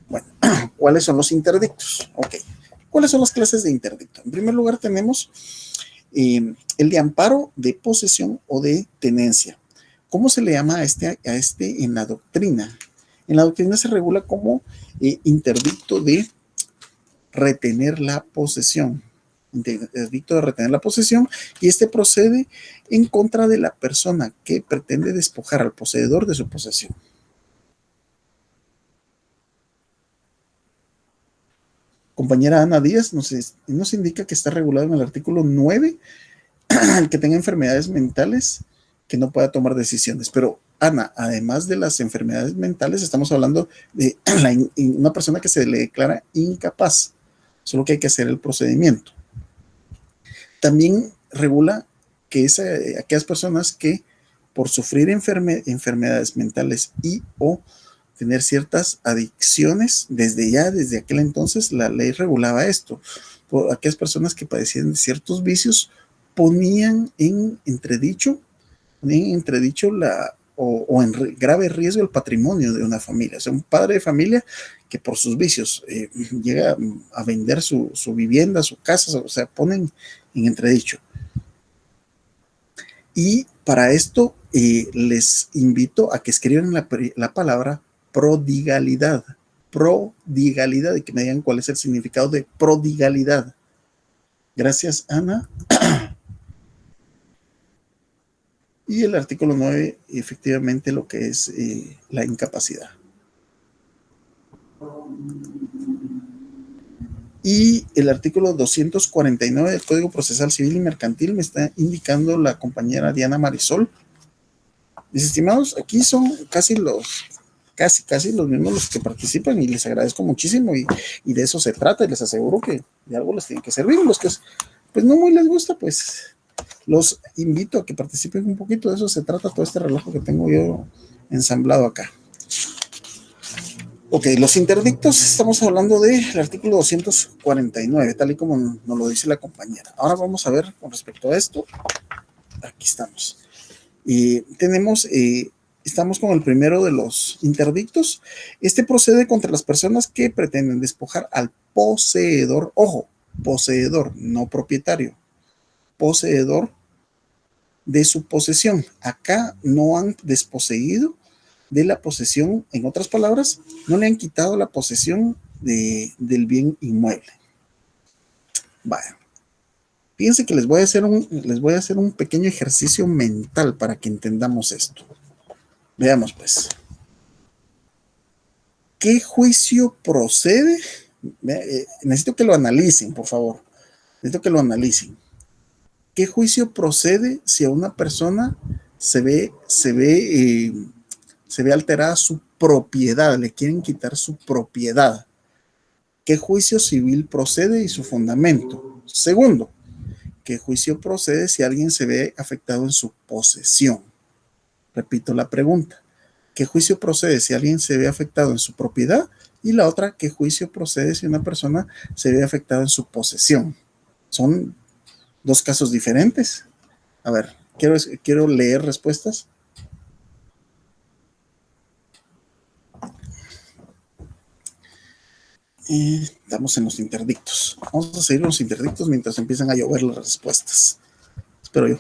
Bueno, ¿cuáles son los interdictos? Ok. ¿Cuáles son las clases de interdicto? En primer lugar tenemos el de amparo, de posesión o de tenencia. ¿Cómo se le llama a este en la doctrina? En la doctrina se regula como interdicto de retener la posesión. Interdicto de retener la posesión, y este procede en contra de la persona que pretende despojar al poseedor de su posesión. Compañera Ana Díaz nos indica que está regulado en el artículo 9 el que tenga enfermedades mentales que no pueda tomar decisiones. Pero Ana, además de las enfermedades mentales, estamos hablando de una persona que se le declara incapaz, solo que hay que hacer el procedimiento. También regula que aquellas personas que por sufrir enfermedades mentales y o tener ciertas adicciones, desde aquel entonces la ley regulaba esto. Por aquellas personas que padecían de ciertos vicios ponían en entredicho en grave riesgo el patrimonio de una familia. O sea, un padre de familia que por sus vicios llega a vender su vivienda, su casa, o sea, ponen en entredicho. Y para esto les invito a que escriban la palabra prodigalidad. Prodigalidad, y que me digan cuál es el significado de prodigalidad. Gracias, Ana. Y el artículo 9, efectivamente, lo que es la incapacidad. Y el artículo 249 del Código Procesal Civil y Mercantil me está indicando la compañera Diana Marisol. Mis estimados, aquí son casi los mismos los que participan, y les agradezco muchísimo, y de eso se trata, y les aseguro que de algo les tiene que servir. Los que pues no muy les gusta, pues los invito a que participen un poquito. De eso se trata todo este relajo que tengo yo ensamblado acá. Ok, los interdictos, estamos hablando del artículo 249, tal y como nos lo dice la compañera. Ahora vamos a ver con respecto a esto. Aquí estamos. Estamos con el primero de los interdictos. Este procede contra las personas que pretenden despojar al poseedor, ojo, poseedor, no propietario, poseedor de su posesión. Acá no han desposeído de la posesión, en otras palabras, no le han quitado la posesión del bien inmueble. Vaya. Fíjense que les voy a hacer un pequeño ejercicio mental para que entendamos esto. Veamos pues. ¿Qué juicio procede Necesito que lo analicen, por favor. Necesito que lo analicen. ¿Qué juicio procede si a una persona se ve alterada su propiedad? Le quieren quitar su propiedad. ¿Qué juicio civil procede y su fundamento? Segundo, ¿qué juicio procede si alguien se ve afectado en su posesión? Repito la pregunta. ¿Qué juicio procede si alguien se ve afectado en su propiedad? Y la otra, ¿qué juicio procede si una persona se ve afectada en su posesión? Son dos casos diferentes. A ver, quiero leer respuestas. Estamos en los interdictos. Vamos a seguir los interdictos mientras empiezan a llover las respuestas. Espero yo.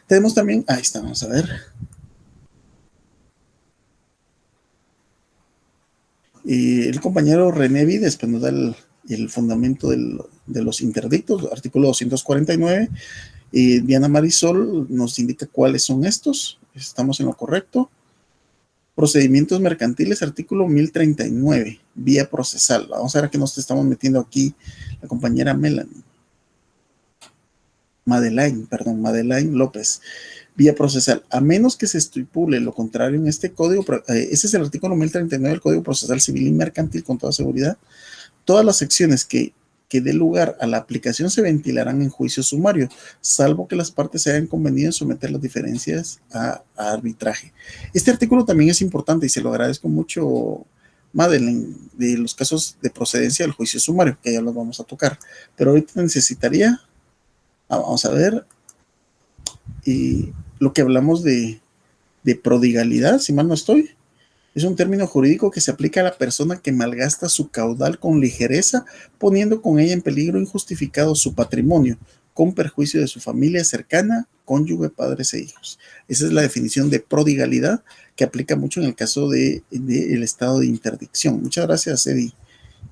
Tenemos también, ahí está, vamos a ver. Y el compañero René Vides pues, nos da el fundamento de los interdictos, artículo 249. Y Diana Marisol nos indica cuáles son estos. Estamos en lo correcto. Procedimientos mercantiles, artículo 1039, vía procesal. Vamos a ver a qué nos estamos metiendo aquí la compañera Madeleine López. Vía procesal. A menos que se estipule lo contrario en este código, ese es el artículo 1039 del Código Procesal Civil y Mercantil, con toda seguridad. Todas las secciones que dé lugar a la aplicación se ventilarán en juicio sumario, salvo que las partes se hayan convenido en someter las diferencias a arbitraje. Este artículo también es importante y se lo agradezco mucho, Madeleine, de los casos de procedencia del juicio sumario, que ya los vamos a tocar. Pero ahorita necesitaría, vamos a ver, y lo que hablamos de prodigalidad, si mal no estoy. Es un término jurídico que se aplica a la persona que malgasta su caudal con ligereza, poniendo con ella en peligro injustificado su patrimonio, con perjuicio de su familia cercana, cónyuge, padres e hijos. Esa es la definición de prodigalidad que aplica mucho en el caso del estado de interdicción. Muchas gracias, Eddie.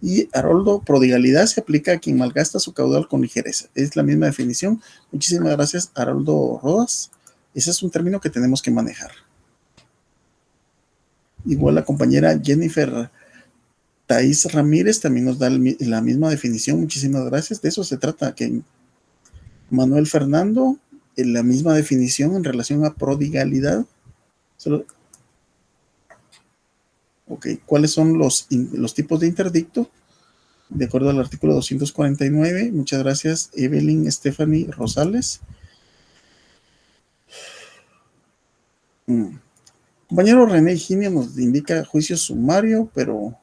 Y Haroldo, prodigalidad se aplica a quien malgasta su caudal con ligereza. Es la misma definición. Muchísimas gracias, Haroldo Rodas. Ese es un término que tenemos que manejar. Igual la compañera Jennifer Thais Ramírez también nos da la misma definición. Muchísimas gracias. De eso se trata, que Manuel Fernando, la misma definición en relación a prodigalidad. Ok, ¿cuáles son los tipos de interdicto? De acuerdo al artículo 249. Muchas gracias, Evelyn Stephanie Rosales. Compañero René Higinio nos indica juicio sumario, pero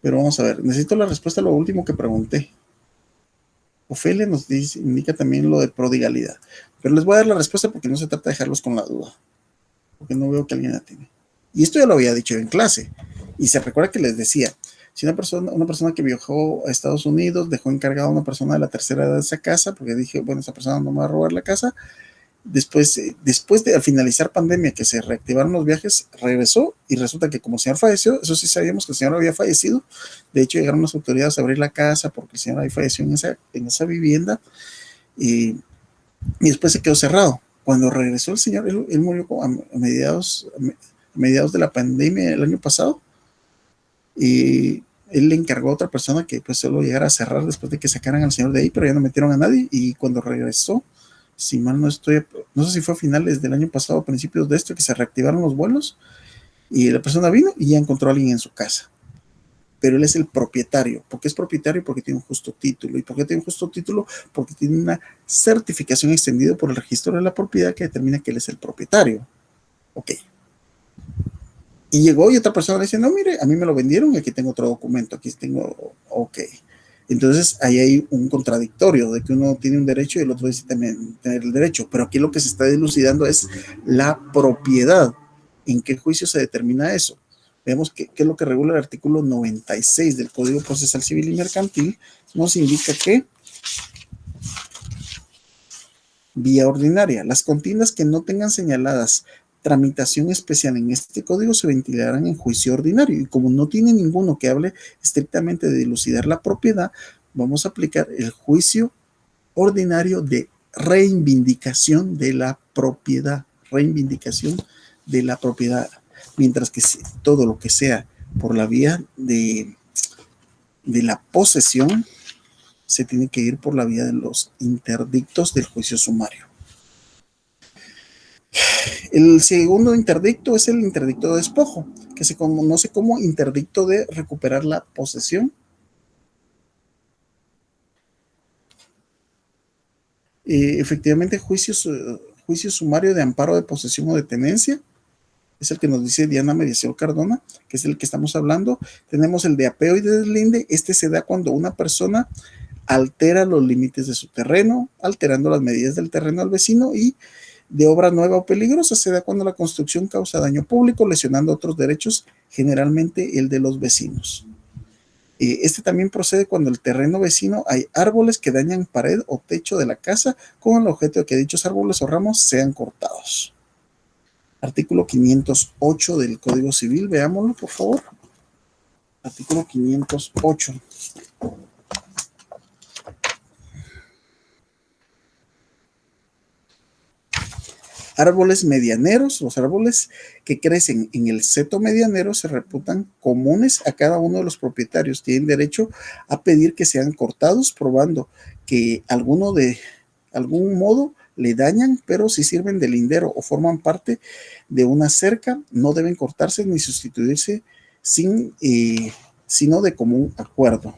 vamos a ver, necesito la respuesta a lo último que pregunté. Ofelia nos indica también lo de prodigalidad, pero les voy a dar la respuesta porque no se trata de dejarlos con la duda, porque no veo que alguien la tiene. Y esto ya lo había dicho en clase, y se recuerda que les decía, si una persona que viajó a Estados Unidos dejó encargada a una persona de la tercera edad de esa casa, porque dije, bueno, esa persona no me va a robar la casa. Después de al finalizar pandemia, que se reactivaron los viajes, regresó y resulta que como el señor falleció, eso sí sabíamos que el señor había fallecido. De hecho, llegaron las autoridades a abrir la casa porque el señor ahí falleció en esa vivienda y después se quedó cerrado. Cuando regresó el señor, él murió a mediados de la pandemia el año pasado y él le encargó a otra persona que pues solo llegara a cerrar después de que sacaran al señor de ahí, pero ya no metieron a nadie y cuando regresó, si mal no estoy, no sé si fue a finales del año pasado, a principios de esto, que se reactivaron los vuelos y la persona vino y ya encontró a alguien en su casa. Pero él es el propietario. ¿Por qué es propietario? Porque tiene un justo título. ¿Y por qué tiene un justo título? Porque tiene una certificación extendida por el registro de la propiedad que determina que él es el propietario. Ok. Y llegó y otra persona le dice, no, mire, a mí me lo vendieron y aquí tengo otro documento, aquí tengo, ok. Entonces ahí hay un contradictorio de que uno tiene un derecho y el otro dice también tener el derecho, pero aquí lo que se está dilucidando es la propiedad. ¿En qué juicio se determina eso? Vemos qué es lo que regula el artículo 96 del Código Procesal Civil y Mercantil. Nos indica que vía ordinaria, las contiendas que no tengan señaladas tramitación especial en este código se ventilarán en juicio ordinario y como no tiene ninguno que hable estrictamente de dilucidar la propiedad, vamos a aplicar el juicio ordinario de reivindicación de la propiedad, mientras que todo lo que sea por la vía de de la posesión, se tiene que ir por la vía de los interdictos del juicio sumario. El segundo interdicto es el interdicto de despojo, que se conoce como interdicto de recuperar la posesión. Efectivamente, juicio sumario de amparo de posesión o de tenencia, es el que nos dice Diana Mediación Cardona, que es el que estamos hablando. Tenemos el de apeo y de deslinde. Este se da cuando una persona altera los límites de su terreno, alterando las medidas del terreno al vecino, y de obra nueva o peligrosa se da cuando la construcción causa daño público, lesionando otros derechos, generalmente el de los vecinos. Este también procede cuando el terreno vecino hay árboles que dañan pared o techo de la casa con el objeto de que dichos árboles o ramos sean cortados. Artículo 508 del Código Civil, veámoslo por favor. Artículo 508. Árboles medianeros, los árboles que crecen en el seto medianero se reputan comunes a cada uno de los propietarios. Tienen derecho a pedir que sean cortados, probando que alguno de algún modo le dañan, pero si sirven de lindero o forman parte de una cerca, no deben cortarse ni sustituirse sino de común acuerdo.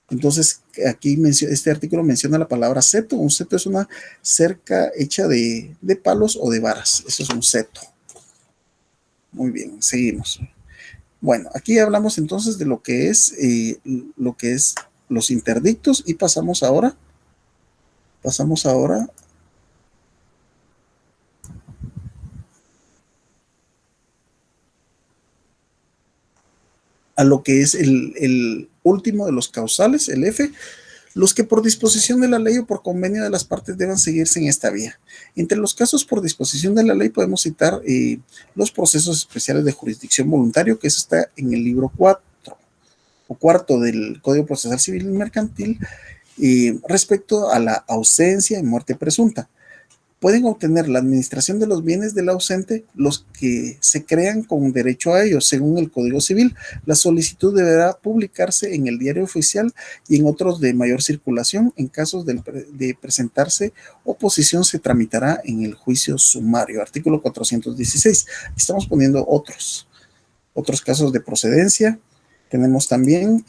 Entonces, aquí este artículo menciona la palabra seto. Un seto es una cerca hecha de palos o de varas. Eso es un seto. Muy bien, seguimos. Bueno, aquí hablamos entonces de lo que es los interdictos y pasamos ahora a lo que es el último de los causales, el F, los que por disposición de la ley o por convenio de las partes deban seguirse en esta vía. Entre los casos por disposición de la ley podemos citar los procesos especiales de jurisdicción voluntario, que eso está en el libro 4 o cuarto del Código Procesal Civil y Mercantil, respecto a la ausencia y muerte presunta. Pueden obtener la administración de los bienes del ausente los que se crean con derecho a ellos, según el Código Civil. La solicitud deberá publicarse en el Diario Oficial y en otros de mayor circulación. En casos de presentarse oposición, se tramitará en el juicio sumario. Artículo 416. Estamos poniendo otros casos de procedencia. Tenemos también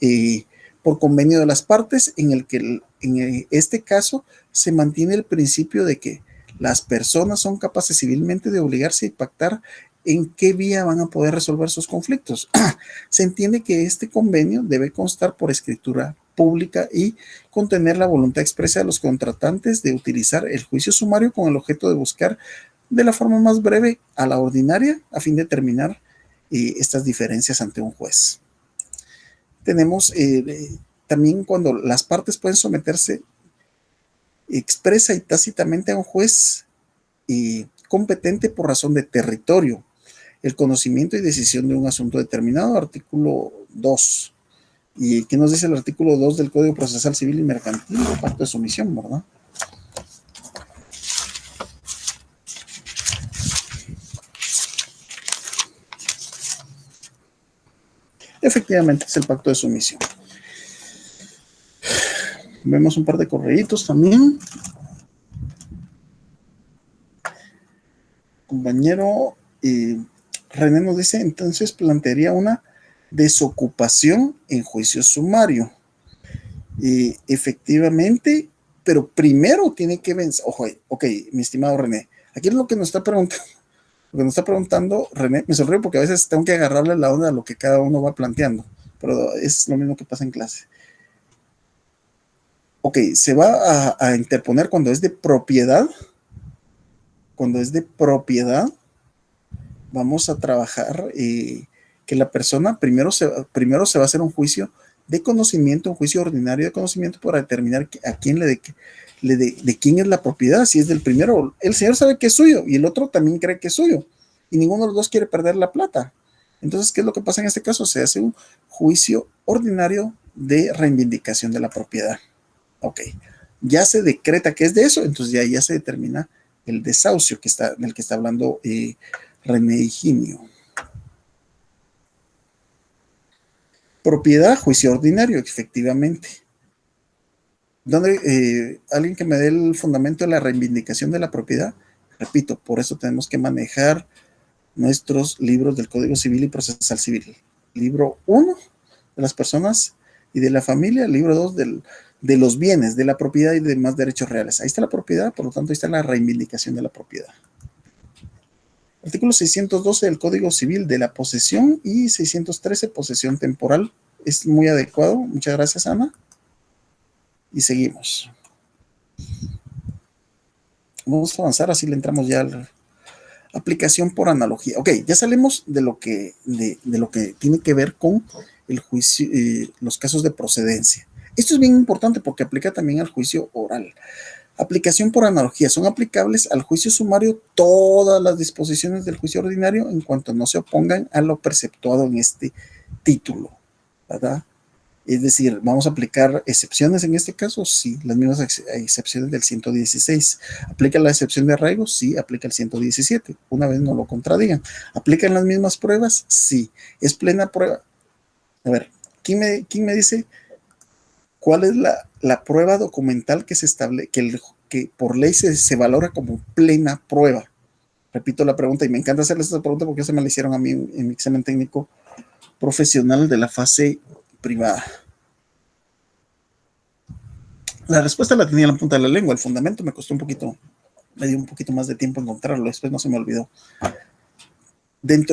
por convenio de las partes, en el que en este caso se mantiene el principio de que las personas son capaces civilmente de obligarse y pactar en qué vía van a poder resolver sus conflictos. Se entiende que este convenio debe constar por escritura pública y contener la voluntad expresa de los contratantes de utilizar el juicio sumario con el objeto de buscar de la forma más breve a la ordinaria a fin de terminar estas diferencias ante un juez. Tenemos también cuando las partes pueden someterse expresa y tácitamente a un juez competente por razón de territorio, el conocimiento y decisión de un asunto determinado, artículo 2. ¿Y qué nos dice el artículo 2 del Código Procesal Civil y Mercantil? El pacto de sumisión, ¿verdad? Efectivamente, es el pacto de sumisión. Vemos un par de correitos también. Compañero René nos dice, entonces plantearía una desocupación en juicio sumario. Efectivamente, pero primero tiene que vencer. Ojo, ok, mi estimado René, aquí es lo que nos está preguntando. Lo que nos está preguntando René, me sonríe porque a veces tengo que agarrarle la onda a lo que cada uno va planteando, pero es lo mismo que pasa en clase. Ok, se va a interponer cuando es de propiedad. Cuando es de propiedad, vamos a trabajar que la persona primero se va a hacer un juicio de conocimiento, un juicio ordinario de conocimiento para determinar a quién de quién es la propiedad. Si es del primero, el señor sabe que es suyo y el otro también cree que es suyo y ninguno de los dos quiere perder la plata. Entonces, ¿qué es lo que pasa en este caso? Se hace un juicio ordinario de reivindicación de la propiedad. Ok, ya se decreta que es de eso, entonces ya se determina el desahucio del que está hablando René Higinio. Propiedad, juicio ordinario, efectivamente. ¿Dónde, alguien que me dé el fundamento de la reivindicación de la propiedad? Repito, por eso tenemos que manejar nuestros libros del Código Civil y Procesal Civil. Libro 1 de las personas y de la familia, libro 2 de los bienes, de la propiedad y demás derechos reales. Ahí está la propiedad, por lo tanto, ahí está la reivindicación de la propiedad. Artículo 612 del Código Civil de la posesión y 613 posesión temporal. Es muy adecuado. Muchas gracias, Ana. Y seguimos. Vamos a avanzar, así le entramos ya a la aplicación por analogía. Ok, ya salimos de lo que tiene que ver con el juicio, los casos de procedencia. Esto es bien importante porque aplica también al juicio oral. Aplicación por analogía. Son aplicables al juicio sumario todas las disposiciones del juicio ordinario en cuanto no se opongan a lo preceptuado en este título, ¿verdad? Es decir, ¿vamos a aplicar excepciones en este caso? Sí, las mismas excepciones del 116. ¿Aplica la excepción de arraigo? Sí, aplica el 117. Una vez no lo contradigan. ¿Aplican las mismas pruebas? Sí. ¿Es plena prueba? A ver, ¿quién me dice cuál es la prueba documental que se establece, que por ley se valora como plena prueba? Repito la pregunta y me encanta hacerles esta pregunta porque se me la hicieron a mí en mi examen técnico profesional de la fase privada. La respuesta la tenía en la punta de la lengua. El fundamento me costó me dio un poquito más de tiempo encontrarlo. Después no se me olvidó.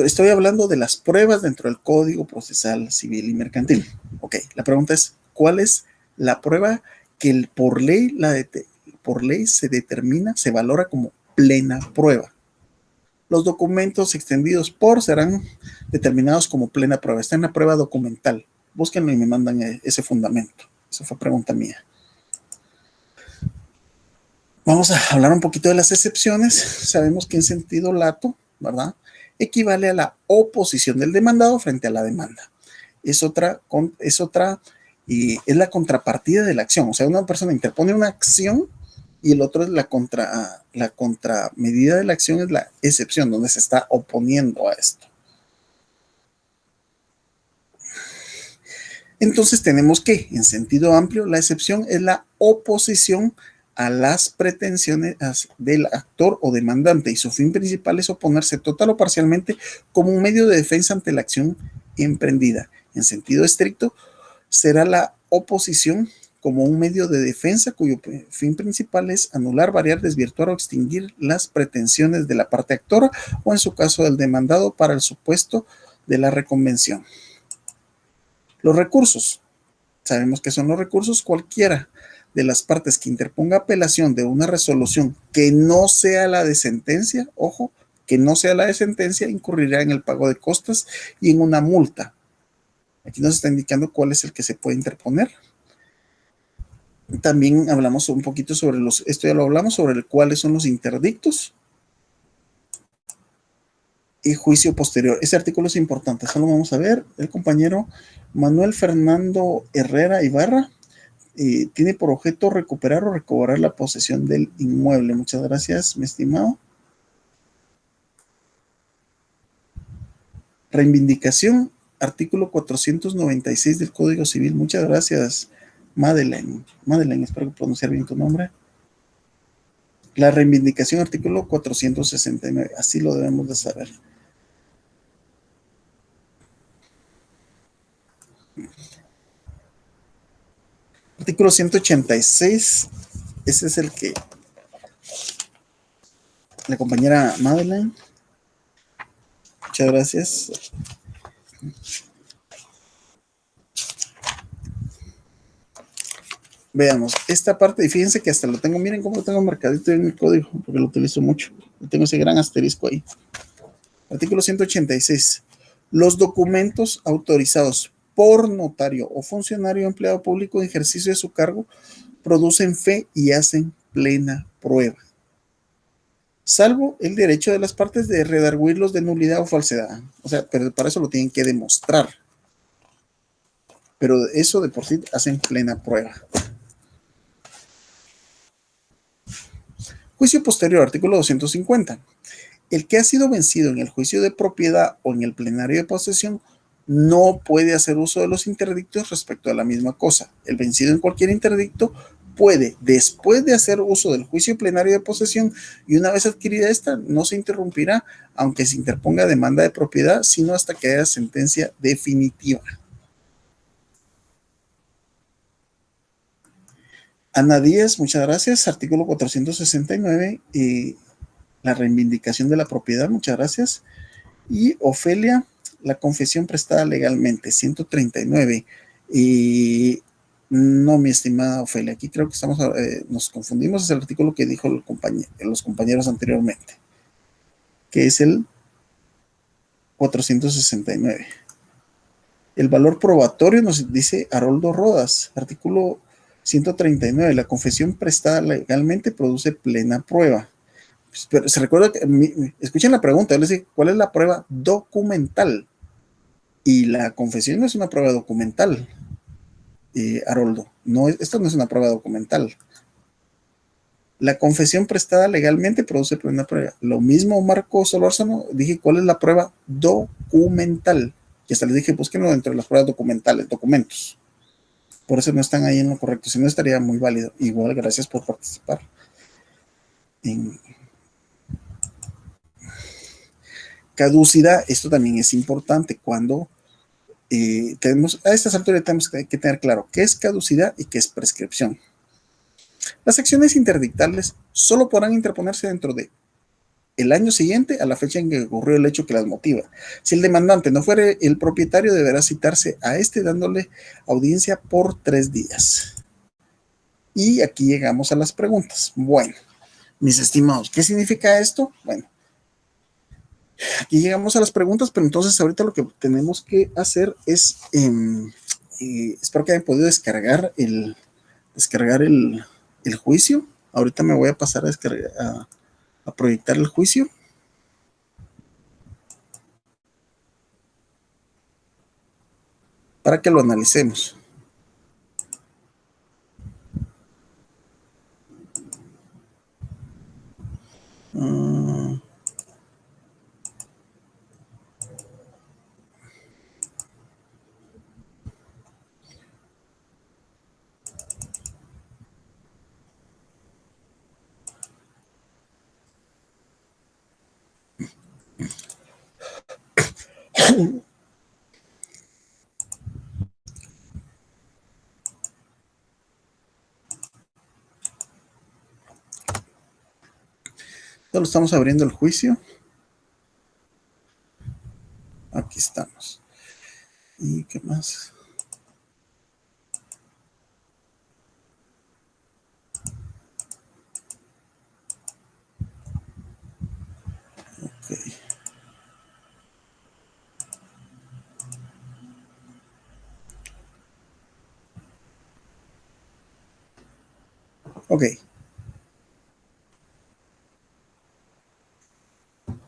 Estoy hablando de las pruebas dentro del Código Procesal Civil y Mercantil. Ok, la pregunta es, ¿cuál es la prueba que por ley se determina, se valora como plena prueba? Los documentos extendidos por serán determinados como plena prueba. Está en la prueba documental. Búsquenlo y me mandan ese fundamento. Esa fue pregunta mía. Vamos a hablar un poquito de las excepciones. Sabemos que en sentido lato, ¿verdad?, equivale a la oposición del demandado frente a la demanda. Es la contrapartida de la acción. O sea, una persona interpone una acción y el otro es la contramedida de la acción, es la excepción, donde se está oponiendo a esto. Entonces tenemos que, en sentido amplio, la excepción es la oposición a las pretensiones del actor o demandante y su fin principal es oponerse total o parcialmente como un medio de defensa ante la acción emprendida. En sentido estricto, será la oposición como un medio de defensa cuyo fin principal es anular, variar, desvirtuar o extinguir las pretensiones de la parte actora o, en su caso, del demandado para el supuesto de la reconvención. Los recursos. Sabemos que son los recursos. Cualquiera de las partes que interponga apelación de una resolución que no sea la de sentencia, ojo, que no sea la de sentencia, incurrirá en el pago de costas y en una multa. Aquí nos está indicando cuál es el que se puede interponer. También hablamos un poquito sobre esto ya lo hablamos, sobre cuáles son los interdictos y juicio posterior. Ese artículo es importante, solo vamos a ver. El compañero Manuel Fernando Herrera Ibarra tiene por objeto recuperar o recobrar la posesión del inmueble. Muchas gracias, mi estimado. Reivindicación, artículo 496 del Código Civil. Muchas gracias, Madeleine. Madeleine, espero pronunciar bien tu nombre. La reivindicación, artículo 469. Así lo debemos de saber. Artículo 186. Ese es el que la compañera Madeleine. Muchas gracias. Veamos, esta parte, y fíjense que hasta lo tengo, miren cómo lo tengo marcadito en el código, porque lo utilizo mucho. Tengo ese gran asterisco ahí. Artículo 186. Los documentos autorizados por notario o funcionario empleado público en ejercicio de su cargo producen fe y hacen plena prueba, salvo el derecho de las partes de redarguirlos de nulidad o falsedad. O sea, pero para eso lo tienen que demostrar. Pero eso de por sí hacen plena prueba. Juicio posterior, artículo 250. El que ha sido vencido en el juicio de propiedad o en el plenario de posesión no puede hacer uso de los interdictos respecto a la misma cosa. El vencido en cualquier interdicto puede, después de hacer uso del juicio plenario de posesión y una vez adquirida esta, no se interrumpirá aunque se interponga demanda de propiedad, sino hasta que haya sentencia definitiva. Ana Díaz, muchas gracias. Artículo 469, la reivindicación de la propiedad, muchas gracias. Y Ofelia, la confesión prestada legalmente, 139. No, mi estimada Ofelia, aquí creo que nos confundimos, es el artículo que dijo los compañeros anteriormente, que es el 469. El valor probatorio nos dice Haroldo Rodas, artículo 139, la confesión prestada legalmente produce plena prueba. Pero se recuerda que, escuchen la pregunta, les dice, ¿cuál es la prueba documental? Y la confesión no es una prueba documental, Haroldo. No, esto no es una prueba documental. La confesión prestada legalmente produce plena prueba. Lo mismo Marco Solórzano, dije, ¿cuál es la prueba documental? Y hasta les dije, búsquenlo dentro de las pruebas documentales, documentos. Por eso no están ahí en lo correcto, si no estaría muy válido. Igual, gracias por participar. Caducidad, esto también es importante cuando tenemos, a estas alturas tenemos que tener claro qué es caducidad y qué es prescripción. Las acciones interdictables solo podrán interponerse dentro de el año siguiente a la fecha en que ocurrió el hecho que las motiva. Si el demandante no fuere el propietario, deberá citarse a este dándole audiencia por 3 días. Y aquí llegamos a las preguntas. Bueno, mis estimados, ¿qué significa esto? Bueno, aquí llegamos a las preguntas, pero entonces ahorita lo que tenemos que hacer es, espero que hayan podido descargar el juicio. Ahorita me voy a pasar a proyectar el juicio. Para que lo analicemos. Solo estamos abriendo el juicio. Aquí estamos. ¿Y qué más? Ok. Ok.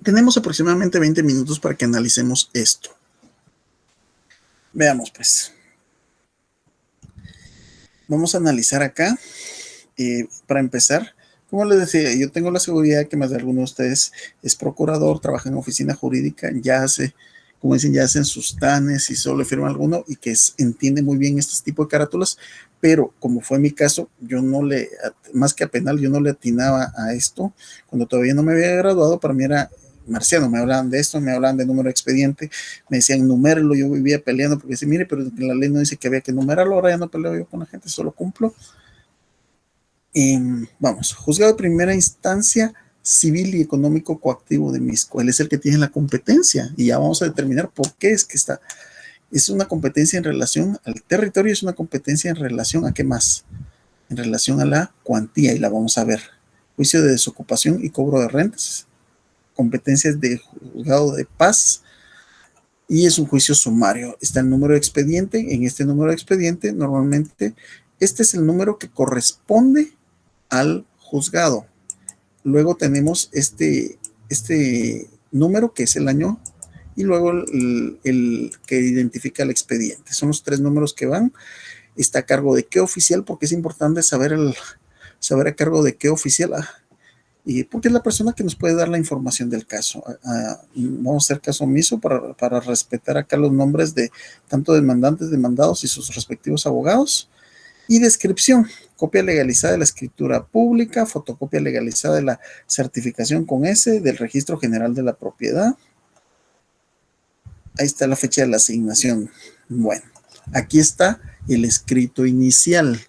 Tenemos aproximadamente 20 minutos para que analicemos esto. Veamos pues. Vamos a analizar acá. Para empezar, como les decía, yo tengo la seguridad que más de alguno de ustedes es procurador, trabaja en oficina jurídica, ya hace, como dicen, ya hacen sus TANes y solo le firma alguno y que entiende muy bien este tipo de carátulas, pero como fue mi caso, yo no le, más que a penal, yo no le atinaba a esto. Cuando todavía no me había graduado, para mí era marciano, me hablaban de esto, me hablaban de número de expediente, me decían numéralo, yo vivía peleando porque decía, mire, pero la ley no dice que había que numerarlo, ahora ya no peleo yo con la gente, solo cumplo. Vamos, juzgado de primera instancia civil y económico coactivo de Misco. Él es el que tiene la competencia y ya vamos a determinar por qué es que está. Es una competencia en relación al territorio, es una competencia en relación a qué más, en relación a la cuantía y la vamos a ver. Juicio de desocupación y cobro de rentas, competencias de juzgado de paz y es un juicio sumario. Está el número de expediente. En este número de expediente, normalmente, este es el número que corresponde al juzgado. Luego tenemos este número que es el año y luego el que identifica el expediente. Son los 3 números que van. Está a cargo de qué oficial, porque es importante saber a cargo de qué oficial. y porque es la persona que nos puede dar la información del caso. Vamos a hacer caso omiso para respetar acá los nombres de tanto demandantes, demandados y sus respectivos abogados. Y descripción: copia legalizada de la escritura pública, fotocopia legalizada de la certificación con S del Registro General de la Propiedad. Ahí está la fecha de la asignación. Bueno, aquí está el escrito inicial.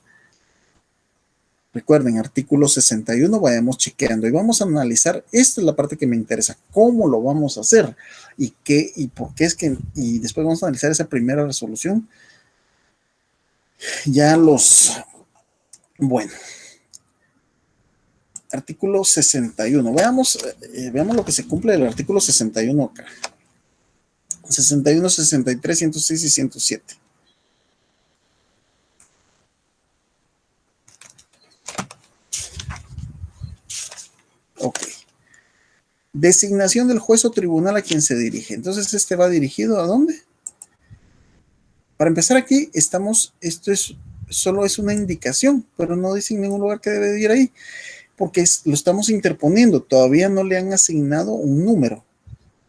Recuerden, artículo 61, vayamos chequeando y vamos a analizar. Esta es la parte que me interesa, cómo lo vamos a hacer y qué y por qué es que, y después vamos a analizar esa primera resolución. Bueno, artículo 61, veamos lo que se cumple del artículo 61 acá. 61, 63, 106 y 107. Ok. Designación del juez o tribunal a quien se dirige. Entonces, este va dirigido ¿a dónde? Para empezar aquí, solo es una indicación, pero no dice en ningún lugar que debe de ir ahí, porque lo estamos interponiendo. Todavía no le han asignado un número.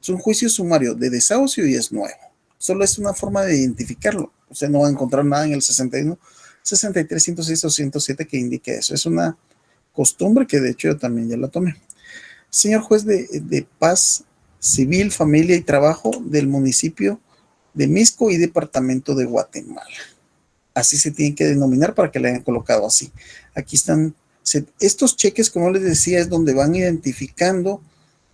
Es un juicio sumario de desahucio y es nuevo. Solo es una forma de identificarlo. Usted no va a encontrar nada en el 61, 63, 106 o 107 que indique eso. Es una costumbre que de hecho yo también ya la tomé. Señor juez de paz civil, familia y trabajo del municipio de Misco y departamento de Guatemala. Así se tienen que denominar para que le hayan colocado así. Aquí están estos cheques, como les decía, es donde van identificando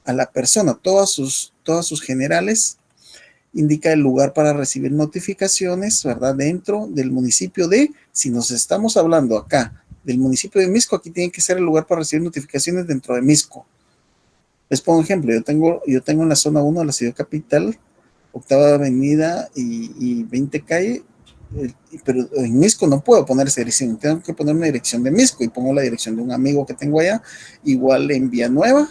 a la persona. Todas sus generales indica el lugar para recibir notificaciones, ¿verdad? Dentro del municipio si nos estamos hablando acá del municipio de Misco, aquí tiene que ser el lugar para recibir notificaciones dentro de Misco. Les pongo un ejemplo, yo tengo en la zona 1 de la ciudad capital, Octava Avenida y 20 Calle, pero en Misco no puedo poner esa dirección, tengo que poner una dirección de Misco y pongo la dirección de un amigo que tengo allá, igual en Villanueva,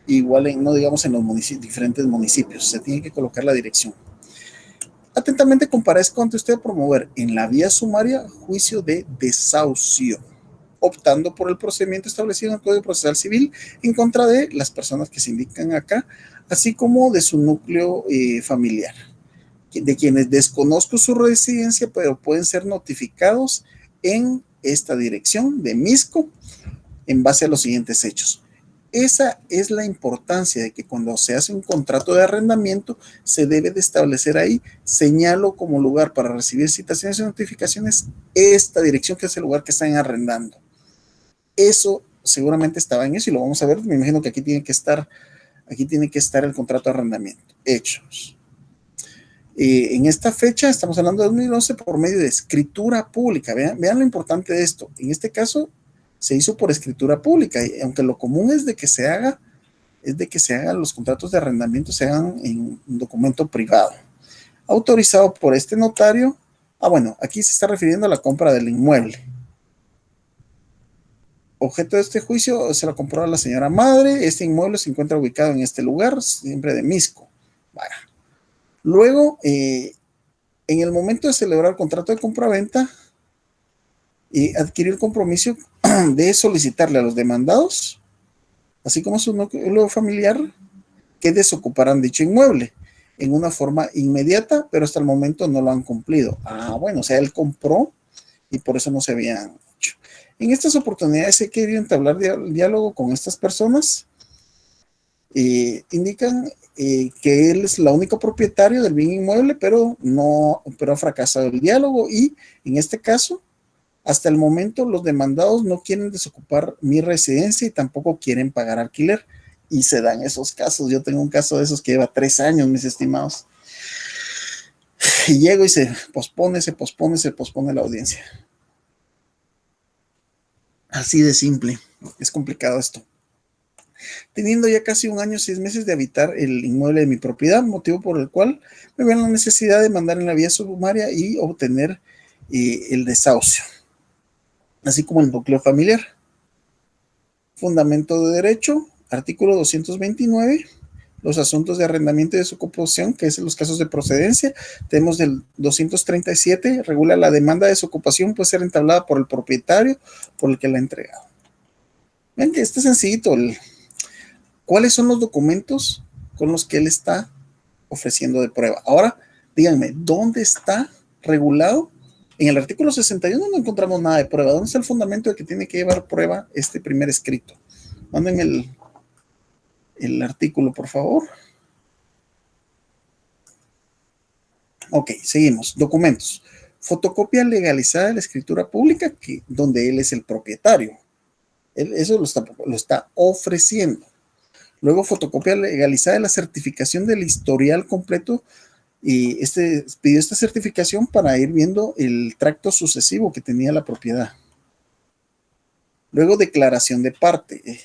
igual no digamos en los diferentes municipios, se tiene que colocar la dirección. Atentamente comparezco ante usted a promover en la vía sumaria juicio de desahucio, optando por el procedimiento establecido en el Código Procesal Civil en contra de las personas que se indican acá, así como de su núcleo familiar, de quienes desconozco su residencia, pero pueden ser notificados en esta dirección de Misco en base a los siguientes hechos. Esa es la importancia de que cuando se hace un contrato de arrendamiento se debe de establecer ahí, señalo como lugar para recibir citaciones y notificaciones esta dirección que es el lugar que están arrendando. Eso seguramente estaba en eso y lo vamos a ver. Me imagino que aquí tiene que estar el contrato de arrendamiento. Hechos. En esta fecha, estamos hablando de 2011, por medio de escritura pública. Vean lo importante de esto. En este caso, se hizo por escritura pública, y aunque lo común es de que se hagan los contratos de arrendamiento, se hagan en un documento privado, autorizado por este notario. Bueno, aquí se está refiriendo a la compra del inmueble. Objeto de este juicio, se lo compró a la señora madre. Este inmueble se encuentra ubicado en este lugar, siempre de Misco. Vaya. Luego, en el momento de celebrar el contrato de compraventa, adquirió el compromiso de solicitarle a los demandados, así como su núcleo familiar, que desocuparan dicho inmueble en una forma inmediata, pero hasta el momento no lo han cumplido. Bueno, o sea, él compró y por eso no se habían hecho. En estas oportunidades he querido entablar diálogo con estas personas. Indican que él es la única propietario del bien inmueble, pero ha fracasado el diálogo y en este caso, hasta el momento los demandados no quieren desocupar mi residencia y tampoco quieren pagar alquiler, y se dan esos casos. Yo tengo un caso de esos que lleva 3 años, mis estimados, y llego y se pospone la audiencia. Así de simple. Es complicado esto. Teniendo ya casi 1 año, 6 meses de habitar el inmueble de mi propiedad, motivo por el cual me ven la necesidad de mandar en la vía sumaria y obtener el desahucio, así como el núcleo familiar. Fundamento de derecho, artículo 229, los asuntos de arrendamiento y desocupación, que es en los casos de procedencia. Tenemos del 237, regula la demanda de desocupación, puede ser entablada por el propietario, por el que la ha entregado. Ven que está sencillito ¿Cuáles son los documentos con los que él está ofreciendo de prueba? Ahora, díganme, ¿dónde está regulado? En el artículo 61 no encontramos nada de prueba. ¿Dónde está el fundamento de que tiene que llevar prueba este primer escrito? Mándenme el artículo, por favor. Ok, seguimos. Documentos. Fotocopia legalizada de la escritura pública, donde él es el propietario. Eso lo está ofreciendo. Luego, fotocopia legalizada de la certificación del historial completo. Y pidió esta certificación para ir viendo el tracto sucesivo que tenía la propiedad. Luego, declaración de parte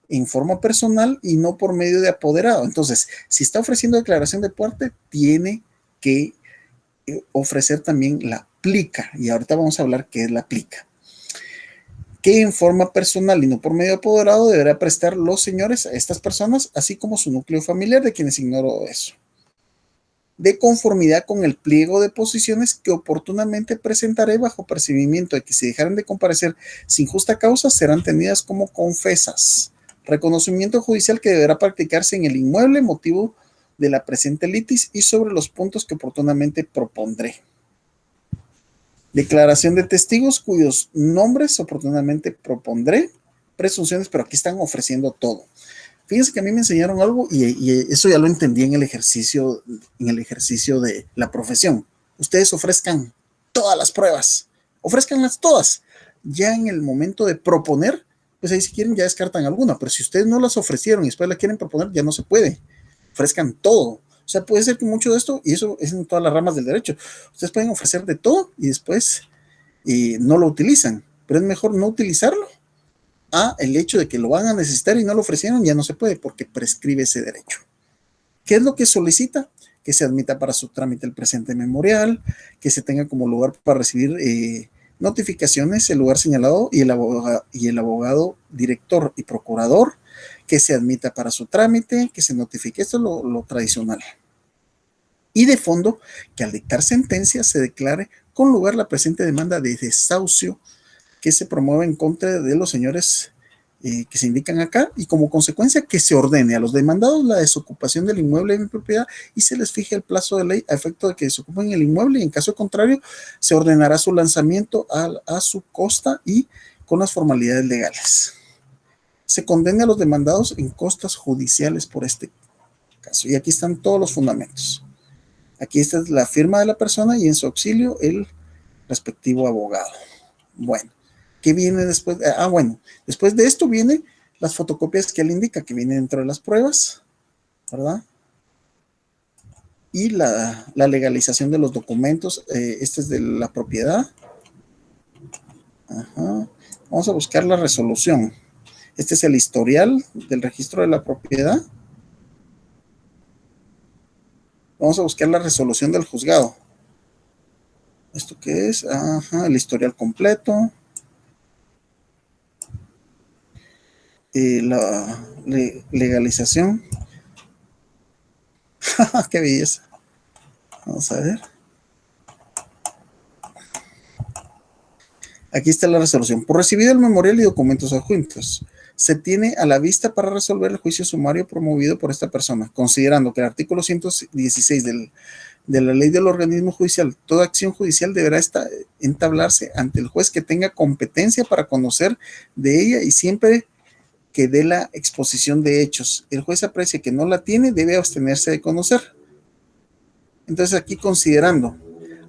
en forma personal y no por medio de apoderado. Entonces, si está ofreciendo declaración de parte, tiene que ofrecer también la plica. Y ahorita vamos a hablar qué es la plica. Que en forma personal y no por medio de apoderado deberá prestar los señores a estas personas, así como su núcleo familiar, de quienes ignoro eso. De conformidad con el pliego de posiciones que oportunamente presentaré bajo percibimiento de que si dejaran de comparecer sin justa causa serán tenidas como confesas. Reconocimiento judicial que deberá practicarse en el inmueble motivo de la presente litis y sobre los puntos que oportunamente propondré. Declaración de testigos cuyos nombres oportunamente propondré. Presunciones, pero aquí están ofreciendo todo. Fíjense que a mí me enseñaron algo y eso ya lo entendí en el ejercicio de la profesión. Ustedes ofrezcan todas las pruebas, ofrezcanlas todas. Ya en el momento de proponer, pues ahí si quieren ya descartan alguna, pero si ustedes no las ofrecieron y después la quieren proponer, ya no se puede. Ofrezcan todo. O sea, puede ser que mucho de esto, y eso es en todas las ramas del derecho, ustedes pueden ofrecer de todo y después no lo utilizan, pero es mejor no utilizarlo el hecho de que lo van a necesitar y no lo ofrecieron, ya no se puede porque prescribe ese derecho. ¿Qué es lo que solicita? Que se admita para su trámite el presente memorial, que se tenga como lugar para recibir notificaciones el lugar señalado y el abogado director y procurador, que se admita para su trámite, que se notifique. Esto es lo tradicional. Y de fondo, que al dictar sentencia se declare con lugar la presente demanda de desahucio que se promueve en contra de los señores que se indican acá y como consecuencia que se ordene a los demandados la desocupación del inmueble de mi propiedad y se les fije el plazo de ley a efecto de que desocupen el inmueble y en caso contrario se ordenará su lanzamiento a su costa y con las formalidades legales. Se condena a los demandados en costas judiciales por este caso. Y aquí están todos los fundamentos. Aquí está la firma de la persona y en su auxilio el respectivo abogado. Bueno, ¿qué viene después? Bueno, después de esto vienen las fotocopias que él indica que vienen dentro de las pruebas, ¿verdad? Y la legalización de los documentos. Este es de la propiedad. Ajá. Vamos a buscar la resolución. Este es el historial del registro de la propiedad. Vamos a buscar la resolución del juzgado. ¿Esto qué es? Ajá, el historial completo. La legalización. ¡Qué belleza! Vamos a ver. Aquí está la resolución. Por recibido el memorial y documentos adjuntos, se tiene a la vista para resolver el juicio sumario promovido por esta persona, considerando que el artículo 116 de la ley del organismo judicial, toda acción judicial deberá entablarse ante el juez que tenga competencia para conocer de ella y siempre que dé la exposición de hechos. El juez aprecie que no la tiene, debe abstenerse de conocer. Entonces aquí considerando,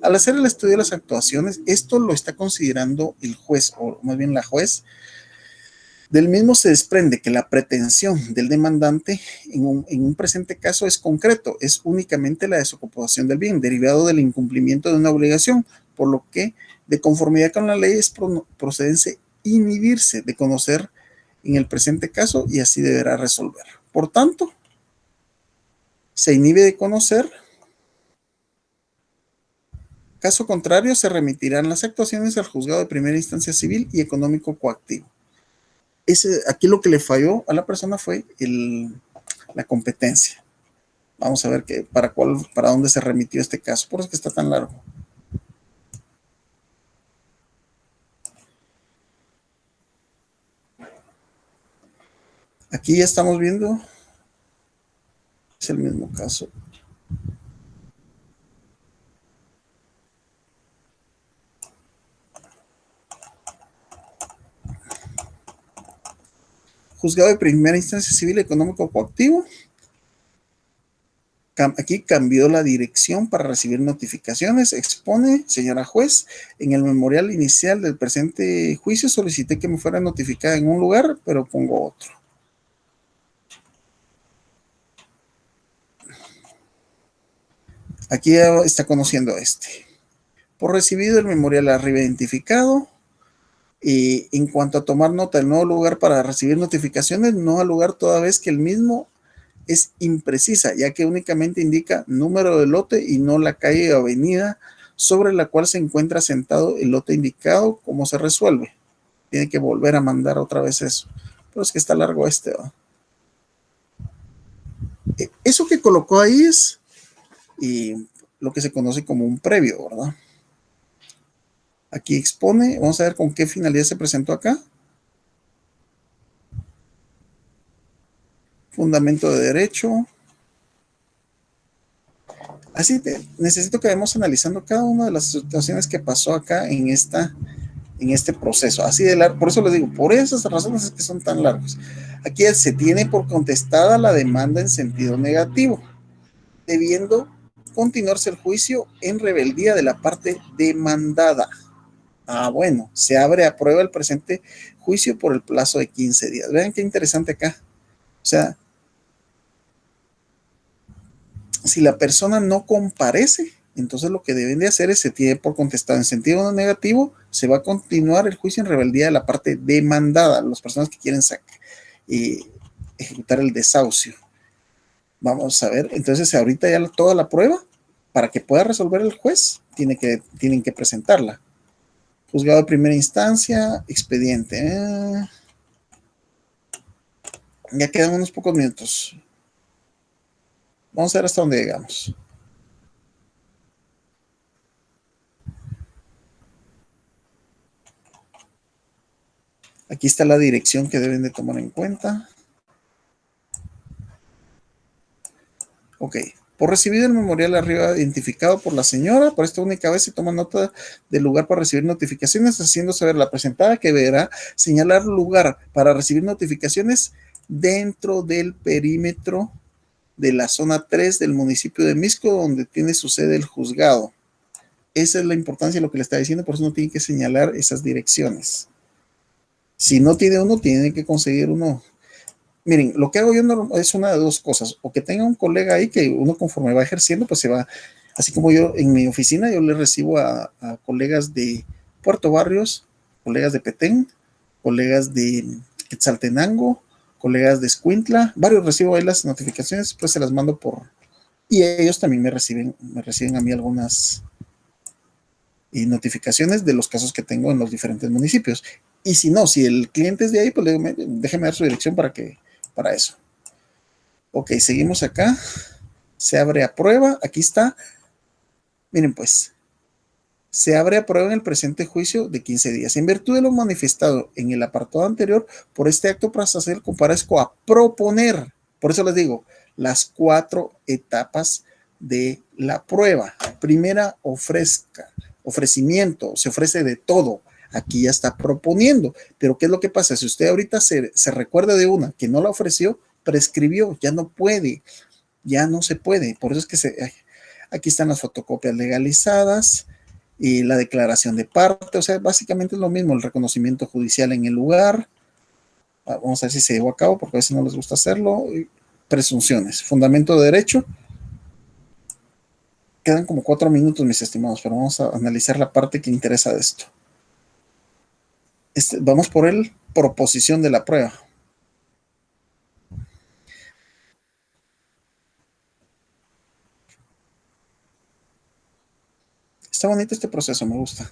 al hacer el estudio de las actuaciones, esto lo está considerando el juez, o más bien la juez. Del mismo se desprende que la pretensión del demandante en un presente caso es concreto, es únicamente la desocupación del bien, derivado del incumplimiento de una obligación, por lo que, de conformidad con la ley, es procedencia inhibirse de conocer en el presente caso y así deberá resolver. Por tanto, se inhibe de conocer. Caso contrario, se remitirán las actuaciones al juzgado de primera instancia civil y económico coactivo. Aquí lo que le falló a la persona fue la competencia. Vamos a ver para dónde se remitió este caso. Por eso es que está tan largo. Aquí ya estamos viendo, es el mismo caso. Juzgado de primera instancia civil, económico coactivo. Aquí cambió la dirección para recibir notificaciones. Expone, señora juez, en el memorial inicial del presente juicio solicité que me fuera notificada en un lugar, pero pongo otro. Aquí ya está conociendo este. Por recibido el memorial arriba identificado. Y en cuanto a tomar nota del nuevo lugar para recibir notificaciones, no al lugar toda vez que el mismo es imprecisa, ya que únicamente indica número de lote y no la calle o avenida sobre la cual se encuentra sentado el lote indicado. ¿Cómo se resuelve? Tiene que volver a mandar otra vez eso. Pero es que está largo este, ¿va? Eso que colocó ahí es lo que se conoce como un previo, ¿verdad? Aquí expone, vamos a ver con qué finalidad se presentó acá. Fundamento de derecho. Así necesito que vayamos analizando cada una de las situaciones que pasó acá en este proceso. Así de largo, por eso les digo, por esas razones es que son tan largos. Aquí se tiene por contestada la demanda en sentido negativo, debiendo continuarse el juicio en rebeldía de la parte demandada. Bueno, se abre a prueba el presente juicio por el plazo de 15 días. Vean qué interesante acá. O sea, si la persona no comparece, entonces lo que deben de hacer es, se tiene por contestado en sentido negativo, se va a continuar el juicio en rebeldía de la parte demandada, las personas que quieren ejecutar el desahucio. Vamos a ver, entonces ahorita ya toda la prueba, para que pueda resolver el juez, tienen que presentarla. Juzgado de primera instancia, expediente. Ya quedan unos pocos minutos. Vamos a ver hasta dónde llegamos. Aquí está la dirección que deben de tomar en cuenta. Ok. Por recibido el memorial arriba identificado por la señora, por esta única vez se toma nota del lugar para recibir notificaciones, haciendo saber la presentada que deberá señalar lugar para recibir notificaciones dentro del perímetro de la zona 3 del municipio de Mixco, donde tiene su sede el juzgado. Esa es la importancia de lo que le está diciendo, por eso no tiene que señalar esas direcciones. Si no tiene uno, tiene que conseguir uno. Miren, lo que hago yo es una de dos cosas, o que tenga un colega ahí que uno conforme va ejerciendo, pues se va, así como yo en mi oficina, yo le recibo a colegas de Puerto Barrios, colegas de Petén, colegas de Quetzaltenango, colegas de Escuintla, varios recibo ahí las notificaciones, pues se las mando y ellos también me reciben a mí algunas notificaciones de los casos que tengo en los diferentes municipios. Y si no, si el cliente es de ahí, pues le digo, déjeme dar su dirección para eso. Ok, seguimos acá. Se abre a prueba. Aquí está. Miren pues. Se abre a prueba en el presente juicio de 15 días. En virtud de lo manifestado en el apartado anterior, por este acto procesal comparezco a proponer. Por eso les digo, las 4 etapas de la prueba. Primera, ofrecimiento. Se ofrece de todo. Aquí ya está proponiendo. Pero ¿qué es lo que pasa? Si usted ahorita se recuerda de una que no la ofreció, prescribió, ya no puede, ya no se puede. Por eso es que aquí están las fotocopias legalizadas y la declaración de parte. O sea, básicamente es lo mismo, el reconocimiento judicial en el lugar. Vamos a ver si se llevó a cabo, porque a veces no les gusta hacerlo. Presunciones, fundamento de derecho. Quedan como 4 minutos, mis estimados, pero vamos a analizar la parte que interesa de esto. Vamos por el proposición de la prueba. Está bonito este proceso, me gusta.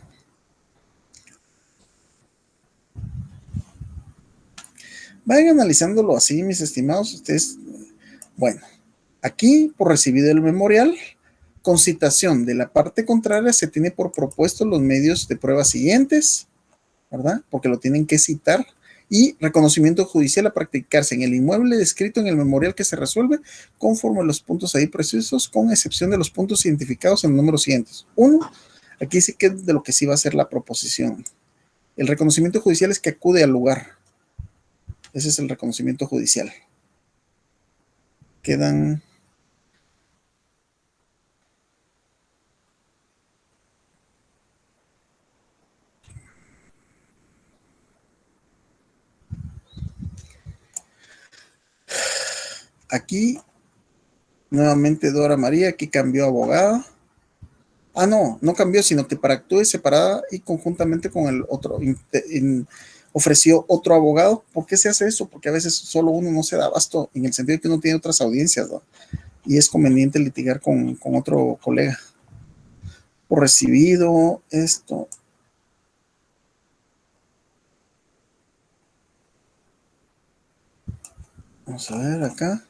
Vayan analizándolo así, mis estimados. Ustedes, bueno, aquí por recibido el memorial, con citación de la parte contraria, se tiene por propuesto los medios de prueba siguientes, ¿verdad? Porque lo tienen que citar Y reconocimiento judicial a practicarse en el inmueble descrito en el memorial que se resuelve conforme a los puntos ahí precisos, con excepción de los puntos identificados en los números siguientes. 1, aquí sí que es de lo que sí va a ser la proposición. El reconocimiento judicial es que acude al lugar. Ese es el reconocimiento judicial. Quedan... Aquí, nuevamente Dora María, aquí cambió abogada. Ah, no, no cambió, sino que para actúe separada y conjuntamente con el otro, ofreció otro abogado. ¿Por qué se hace eso? Porque a veces solo uno no se da abasto, en el sentido de que uno tiene otras audiencias, ¿no? Y es conveniente litigar con otro colega. Por recibido, esto. Vamos a ver acá.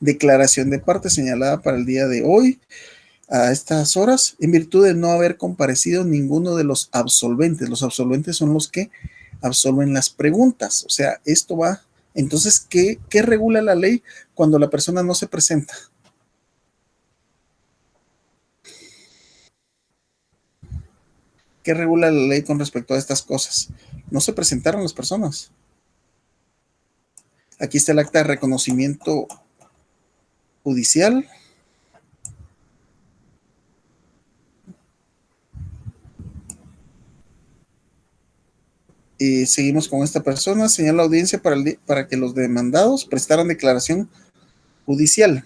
Declaración de parte señalada para el día de hoy, a estas horas, en virtud de no haber comparecido ninguno de los absolventes. Los absolventes son los que absolven las preguntas. O sea, esto va. Entonces, ¿qué regula la ley cuando la persona no se presenta? ¿Qué regula la ley con respecto a estas cosas? No se presentaron las personas. Aquí está el acta de reconocimiento judicial. Seguimos con esta persona. Señala la audiencia para que los demandados prestaran declaración judicial.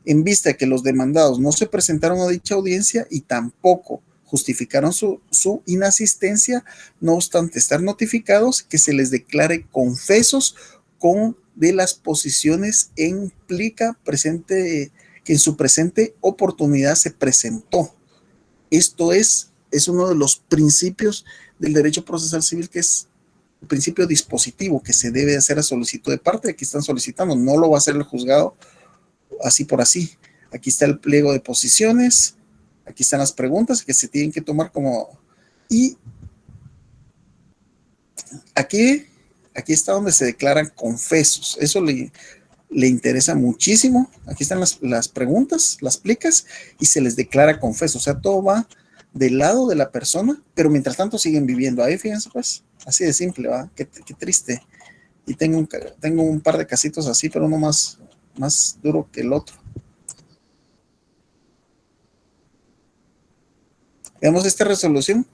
En vista de que los demandados no se presentaron a dicha audiencia y tampoco justificaron su inasistencia, no obstante estar notificados, que se les declare confesos con de las posiciones implica presente, que en su presente oportunidad se presentó. Esto es uno de los principios del derecho procesal civil, que es el principio dispositivo, que se debe hacer a solicitud de parte. Aquí están solicitando, no lo va a hacer el juzgado así por así. Aquí está el pliego de posiciones, aquí están las preguntas que se tienen que tomar como... Y aquí está donde se declaran confesos. Eso le interesa muchísimo. Aquí están las preguntas, las plicas, y se les declara confeso. O sea, todo va del lado de la persona, pero mientras tanto siguen viviendo ahí, fíjense pues. Así de simple, ¿va? Qué triste. Y tengo un par de casitos así, pero uno más duro que el otro. Veamos esta resolución.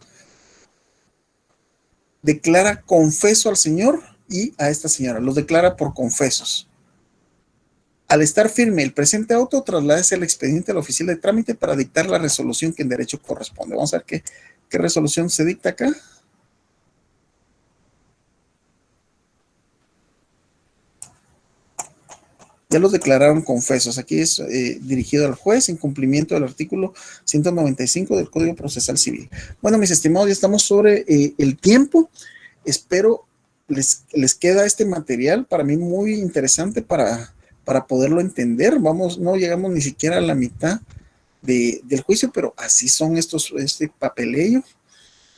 Declara confeso al señor y a esta señora. Los declara por confesos. Al estar firme el presente auto, trasládese el expediente al oficial de trámite para dictar la resolución que en derecho corresponde. Vamos a ver qué resolución se dicta acá. Ya los declararon confesos. Aquí es dirigido al juez en cumplimiento del artículo 195 del Código Procesal Civil. Bueno, mis estimados, ya estamos sobre el tiempo. Espero les queda este material para mí muy interesante para poderlo entender. No llegamos ni siquiera a la mitad del juicio, pero así son este papeleo.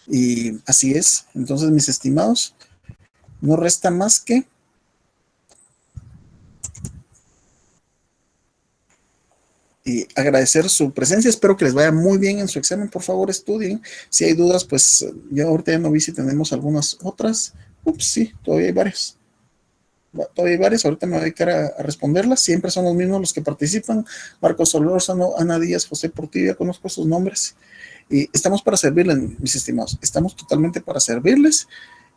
Y así es. Entonces, mis estimados, no resta más que agradecer su presencia. Espero que les vaya muy bien en su examen. Por favor, estudien. Si hay dudas, pues yo ahorita ya no vi si tenemos algunas otras. Ups, sí, todavía hay varias. Ahorita me voy a dedicar a responderlas. Siempre son los mismos los que participan. Marcos Solórzano, Ana Díaz, José Portilla, conozco esos nombres. Y estamos para servirles, mis estimados. Estamos totalmente para servirles.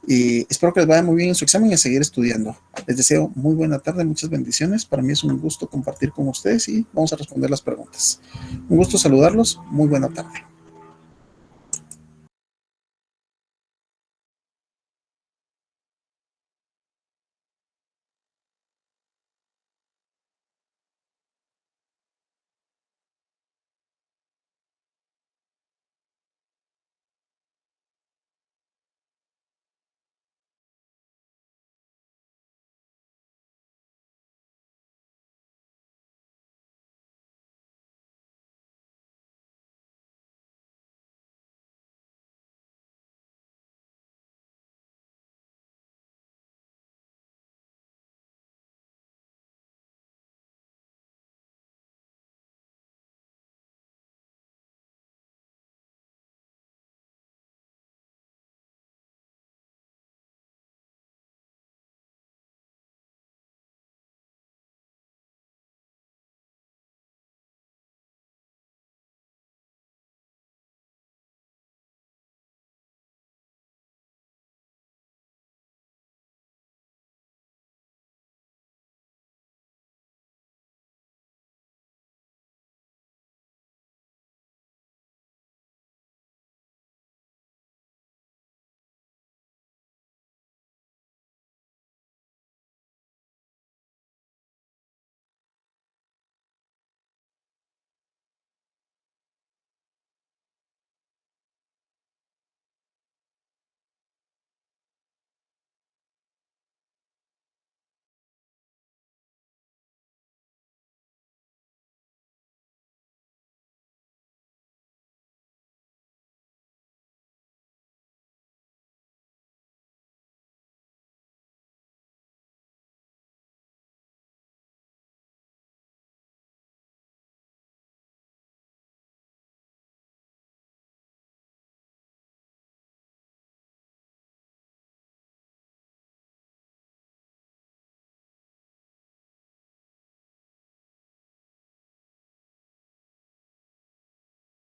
Y espero que les vaya muy bien en su examen y a seguir estudiando. Les deseo muy buena tarde, muchas bendiciones. Para mí es un gusto compartir con ustedes y vamos a responder las preguntas. Un gusto saludarlos. Muy buena tarde.